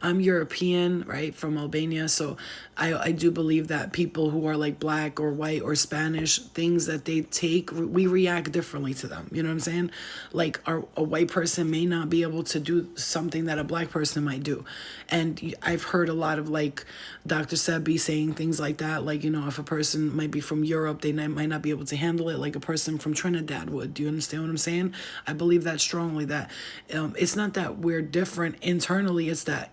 I'm European, right, from Albania, so I do believe that people who are like black or white or Spanish, things that they take, we react differently to them. You know what I'm saying? Like a white person may not be able to do something that a black person might do. And I've heard a lot of like Dr. Sebi saying things like that. Like, if a person might be from Europe, they might not be able to handle it like a person from Trinidad would. Do you understand what I'm saying? I believe that strongly, that it's not that we're different internally. It's that,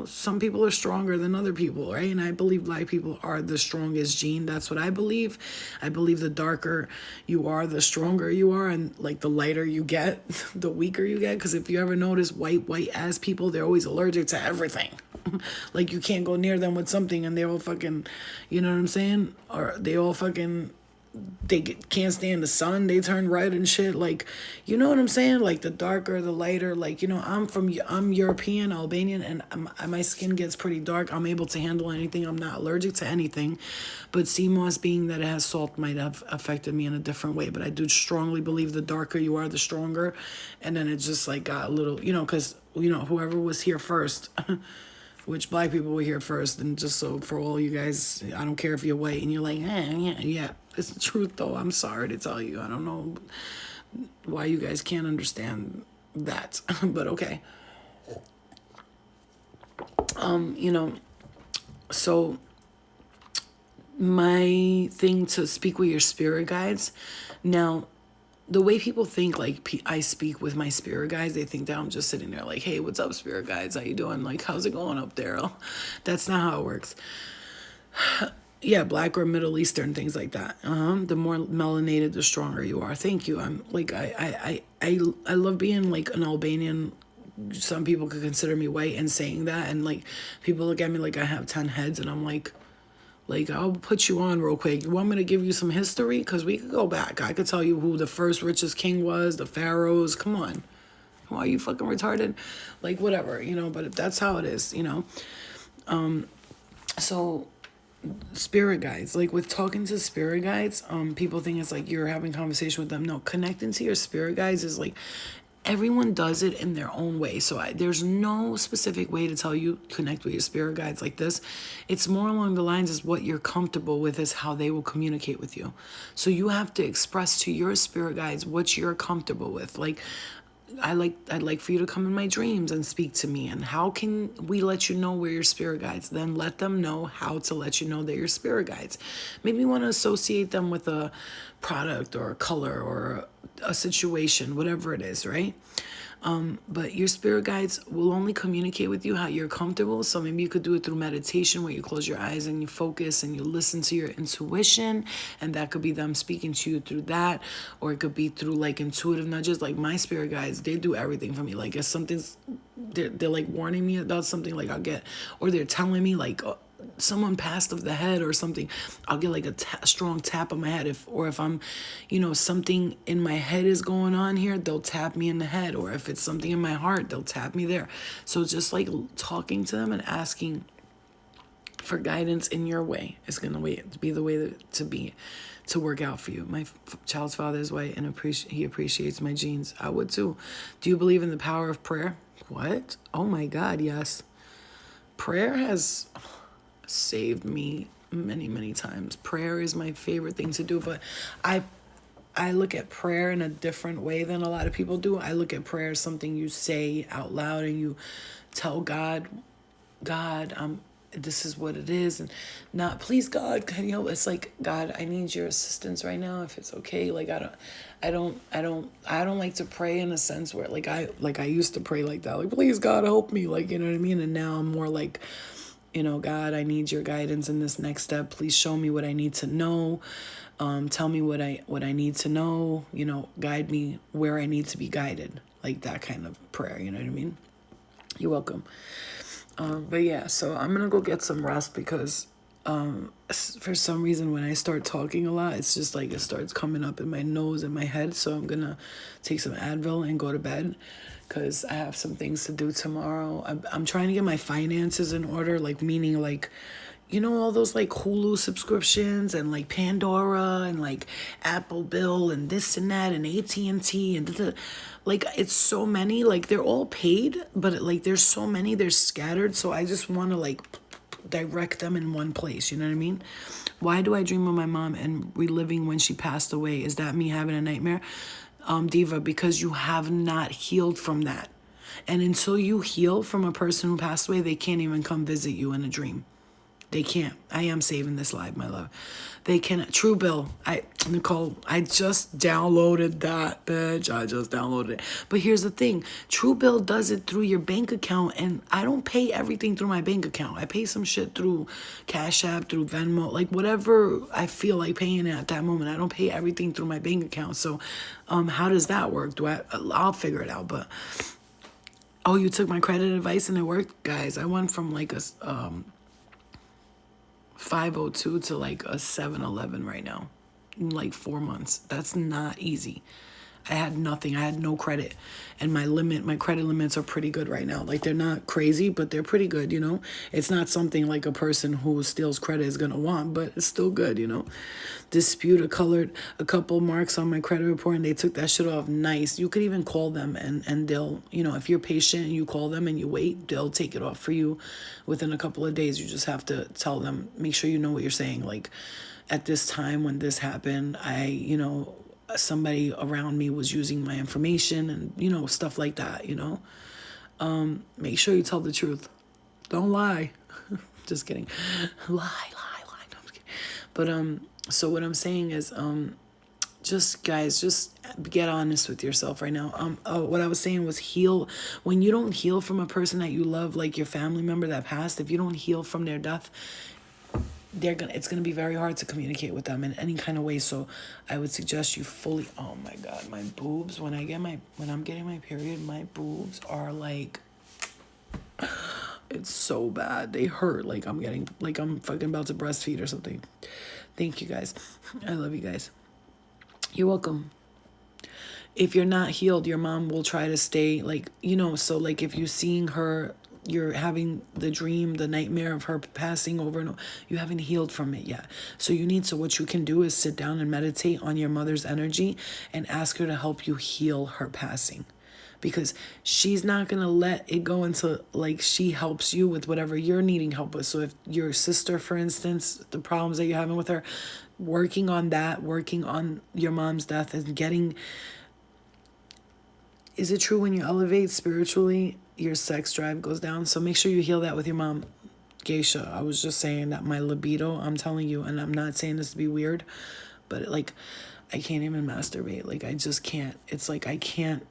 some people are stronger than other people, right? And I believe black people are the strongest gene. That's what I believe. I believe the darker you are, the stronger you are, and like the lighter you get, the weaker you get. Because if you ever notice white ass people, they're always allergic to everything. Like you can't go near them with something and they all fucking, you know what I'm saying? Or they all fucking... can't stand the sun, they turn red and shit. Like, you know what I'm saying? Like the darker, the lighter, like, I'm European, Albanian, and my skin gets pretty dark. I'm able to handle anything. I'm not allergic to anything. But sea moss, being that it has salt, might have affected me in a different way. But I do strongly believe the darker you are, the stronger. And then it just like got a little, because, whoever was here first, which black people were here first. And just so for all you guys, I don't care if you're white and you're like, yeah, it's the truth though. I'm sorry to tell you. I don't know why you guys can't understand that, but okay. So my thing to speak with your spirit guides. Now, the way people think, like, I speak with my spirit guides, they think that I'm just sitting there like, hey, what's up, spirit guides? How you doing? Like, how's it going up there? That's not how it works. Yeah, black or Middle Eastern, things like that. The more melanated, the stronger you are. Thank you. I'm like I love being like an Albanian. Some people could consider me white and saying that, and like people look at me like I have 10 heads, and I'm like I'll put you on real quick. You want me to give you some history? Because we could go back. I could tell you who the first richest king was, the pharaohs. Come on. Why are you fucking retarded? Like, whatever, but that's how it is. So spirit guides, like with talking to spirit guides, people think it's like you're having conversation with them. No, connecting to your spirit guides is like everyone does it in their own way. So there's no specific way to tell you connect with your spirit guides like this. It's more along the lines as what you're comfortable with is how they will communicate with you. So you have to express to your spirit guides what you're comfortable with. Like I'd like for you to come in my dreams and speak to me. And how can we let you know we're your spirit guides? Then let them know how to let you know they're your spirit guides. Maybe you want to associate them with a product or a color or a situation, whatever it is, right? But your spirit guides will only communicate with you how you're comfortable. So maybe you could do it through meditation where you close your eyes and you focus and you listen to your intuition. And that could be them speaking to you through that. Or it could be through like intuitive nudges. Like my spirit guides, they do everything for me. Like if something's, they're like warning me about something, like I'll get, or they're telling me like, someone passed of the head or something, I'll get like a strong tap on my head. If I'm, something in my head is going on here, they'll tap me in the head. Or if it's something in my heart, they'll tap me there. So just like talking to them and asking for guidance in your way is going to be the way to work out for you. My child's father is white and he appreciates my genes. I would too. Do you believe in the power of prayer? What? Oh my God, yes. Prayer has saved me many times. Prayer is my favorite thing to do, but I look at prayer in a different way than a lot of people do. I look at prayer as something you say out loud and you tell God, this is what it is, and not, please God, can you help? It's like, God, I need your assistance right now, if it's okay. Like I don't like to pray in a sense where like I used to pray like that, like, please God help me, like, you know what I mean? And now I'm more like, God, I need your guidance in this next step. Please show me what I need to know. Tell me what I need to know, guide me where I need to be guided. Like that kind of prayer, you know what I mean? You're welcome. But yeah, so I'm going to go get some rest because for some reason when I start talking a lot, it's just like it starts coming up in my nose and my head. So I'm going to take some Advil and go to bed because I have some things to do tomorrow. I'm trying to get my finances in order, like meaning like, all those like Hulu subscriptions and like Pandora and like Apple Bill and this and that and AT&T and like it's so many, like they're all paid, but like there's so many, they're scattered. So I just want to like direct them in one place. You know what I mean? Why do I dream of my mom and reliving when she passed away? Is that me having a nightmare? Diva, because you have not healed from that. And until you heal from a person who passed away, they can't even come visit you in a dream. They can't. I am saving this live, my love. They cannot. Truebill. Nicole, I just downloaded that, bitch. I just downloaded it. But here's the thing. Truebill does it through your bank account, and I don't pay everything through my bank account. I pay some shit through Cash App, through Venmo, like whatever I feel like paying at that moment. I don't pay everything through my bank account. So how does that work? I'll figure it out. But, oh, you took my credit advice and it worked? Guys, I went from like a 502 to like a 711 right now in like 4 months. That's not easy. I had nothing. I had no credit. And my credit limits are pretty good right now. Like they're not crazy, but they're pretty good, It's not something like a person who steals credit is going to want, but it's still good, Dispute colored a couple marks on my credit report and they took that shit off. Nice. You could even call them and they'll, if you're patient and you call them and you wait, they'll take it off for you within a couple of days. You just have to tell them, make sure you know what you're saying. Like at this time when this happened, somebody around me was using my information and, stuff like that, Make sure you tell the truth. Don't lie. Just kidding. Lie. No, I'm kidding. But, so what I'm saying is, just guys, just get honest with yourself right now. What I was saying was heal. When you don't heal from a person that you love, like your family member that passed, if you don't heal from their death, it's gonna be very hard to communicate with them in any kind of way. So I would suggest you fully, oh my God, my boobs, when I'm getting my period, my boobs are like, it's so bad. They hurt like I'm fucking about to breastfeed or something. Thank you guys. I love you guys. You're welcome. If you're not healed, your mom will try to stay like, so like if you're seeing her, you're having the dream, the nightmare of her passing over and over, you haven't healed from it yet. So what you can do is sit down and meditate on your mother's energy and ask her to help you heal her passing. Because she's not going to let it go until like she helps you with whatever you're needing help with. So if your sister, for instance, the problems that you're having with her, working on that, working on your mom's death and getting... Is it true when you elevate spiritually, your sex drive goes down? So make sure you heal that with your mom. Geisha, I was just saying that my libido, I'm telling you, and I'm not saying this to be weird, but like, I can't even masturbate. Like, I just can't. It's like, I can't,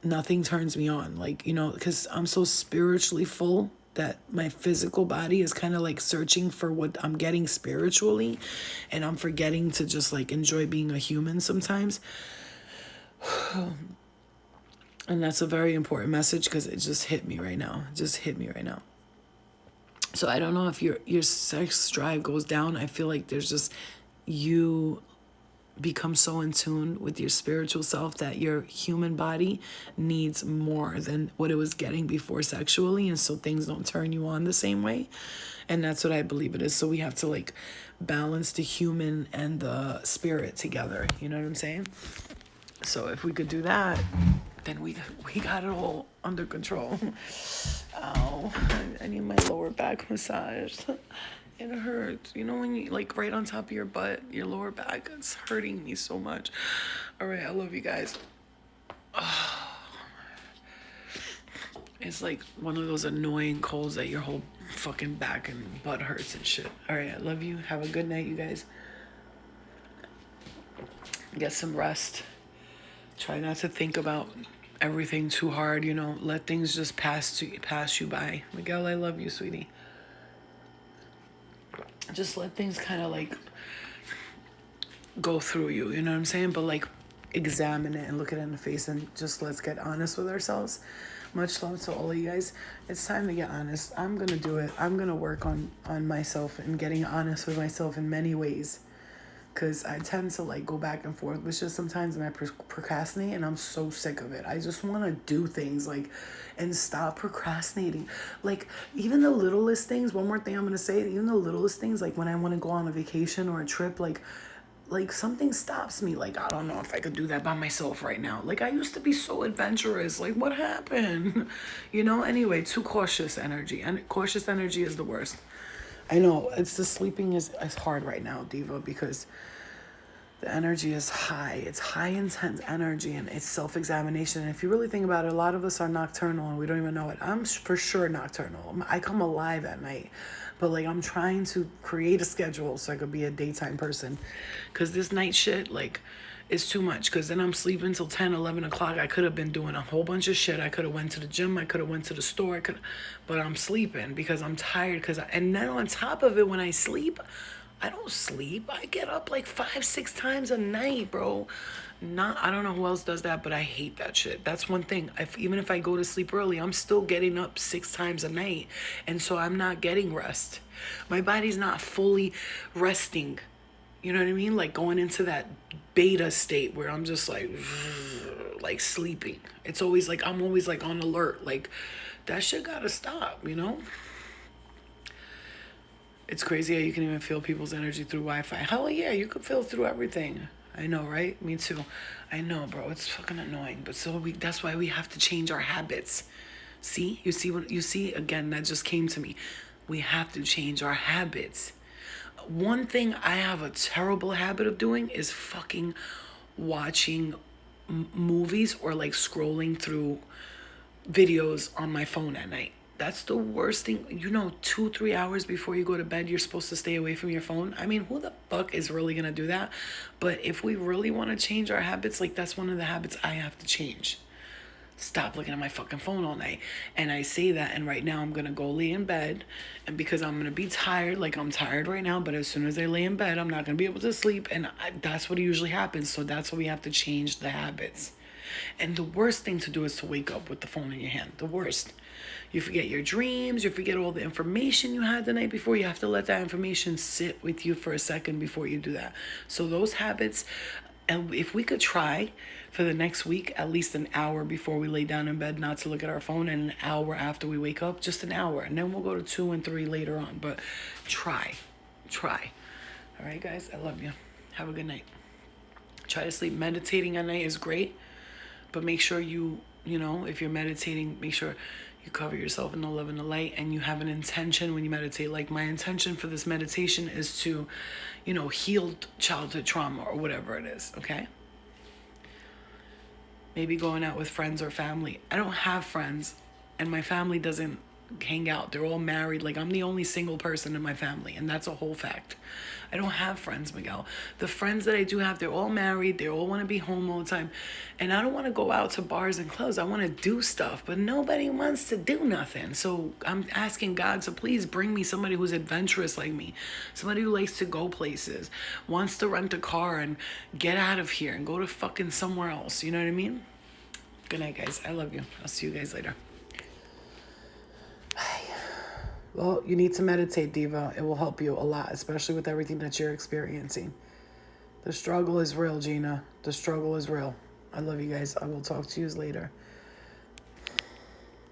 nothing turns me on. Like, because I'm so spiritually full that my physical body is kind of like searching for what I'm getting spiritually, and I'm forgetting to just like enjoy being a human sometimes. And that's a very important message because it just hit me right now. So I don't know if your sex drive goes down. I feel like there's just, you become so in tune with your spiritual self that your human body needs more than what it was getting before sexually. And so things don't turn you on the same way. And that's what I believe it is. So we have to like balance the human and the spirit together. You know what I'm saying? So if we could do that, then we got it all under control. Ow, I need my lower back massage. It hurts. When you like right on top of your butt, your lower back, it's hurting me so much. All right, I love you guys. It's like one of those annoying colds that your whole fucking back and butt hurts and shit. All right, I love you. Have a good night, you guys. Get some rest. Try not to think about everything too hard, let things just pass you by. Miguel, I love you, sweetie. Just let things kind of like go through you, you know what I'm saying? But like examine it and look it in the face and just let's get honest with ourselves. Much love to all of you guys. It's time to get honest. I'm going to do it. I'm going to work on myself and getting honest with myself in many ways. Because I tend to like go back and forth with just sometimes and I procrastinate and I'm so sick of it. I just want to do things like and stop procrastinating. Like even the littlest things, one more thing I'm going to say, even the littlest things, like when I want to go on a vacation or a trip, like something stops me. Like, I don't know if I could do that by myself right now. Like I used to be so adventurous. Like what happened? Anyway, too cautious energy. And cautious energy is the worst. I know it's the sleeping is hard right now, Diva, because the energy is high. It's high intense energy and it's self-examination. And if you really think about it, a lot of us are nocturnal and we don't even know it. I'm for sure nocturnal. I come alive at night, but like I'm trying to create a schedule so I could be a daytime person, because this night shit like it's too much. Because then I'm sleeping till 10, 11 o'clock. I could have been doing a whole bunch of shit. I could have went to the gym. I could have went to the store. But I'm sleeping because I'm tired. And then on top of it, when I sleep, I don't sleep. I get up like 5, 6 times a night, bro. I don't know who else does that, but I hate that shit. That's one thing. Even if I go to sleep early, I'm still getting up 6 times a night. And so I'm not getting rest. My body's not fully resting. You know what I mean? Like going into that beta state where I'm just like sleeping. It's always like, I'm always like on alert. Like that shit gotta stop, It's crazy how you can even feel people's energy through Wi-Fi. Hell yeah, you could feel through everything. I know, right? Me too. I know, bro. It's fucking annoying. But that's why we have to change our habits. See? You see, again, that just came to me. We have to change our habits. One thing I have a terrible habit of doing is fucking watching movies or like scrolling through videos on my phone at night. That's the worst thing. 2-3 hours before you go to bed, you're supposed to stay away from your phone. I mean, who the fuck is really going to do that? But if we really want to change our habits, like that's one of the habits I have to change. stop looking at my fucking phone all night. And I say that, and right now I'm gonna go lay in bed, and because I'm gonna be tired, like I'm tired right now, but as soon as I lay in bed, I'm not gonna be able to sleep, and that's what usually happens. So that's why we have to change the habits. And the worst thing to do is to wake up with the phone in your hand. The worst. You forget your dreams, you forget all the information you had the night before. You have to let that information sit with you for a second before you do that. So those habits, and if we could try for the next week, at least an hour before we lay down in bed, not to look at our phone, and an hour after we wake up, just an hour. And then we'll go to 2 and 3 later on. But try. All right, guys, I love you. Have a good night. Try to sleep. Meditating at night is great, but make sure you know, if you're meditating, make sure you cover yourself in the love and the light, and you have an intention when you meditate. Like my intention for this meditation is to, heal childhood trauma or whatever it is, okay? Maybe going out with friends or family. I don't have friends, and my family doesn't hang out. They're all married. Like I'm the only single person in my family, and that's a whole fact. I don't have friends, Miguel. The friends that I do have, they're all married. They all want to be home all the time. And I don't want to go out to bars and clubs. I want to do stuff, but nobody wants to do nothing. So I'm asking God to please bring me somebody who's adventurous like me. Somebody who likes to go places, wants to rent a car and get out of here and go to fucking somewhere else. You know what I mean? Good night, guys. I love you. I'll see you guys later. Well, you need to meditate, Diva. It will help you a lot, especially with everything that you're experiencing. The struggle is real, Gina. The struggle is real. I love you guys. I will talk to you later.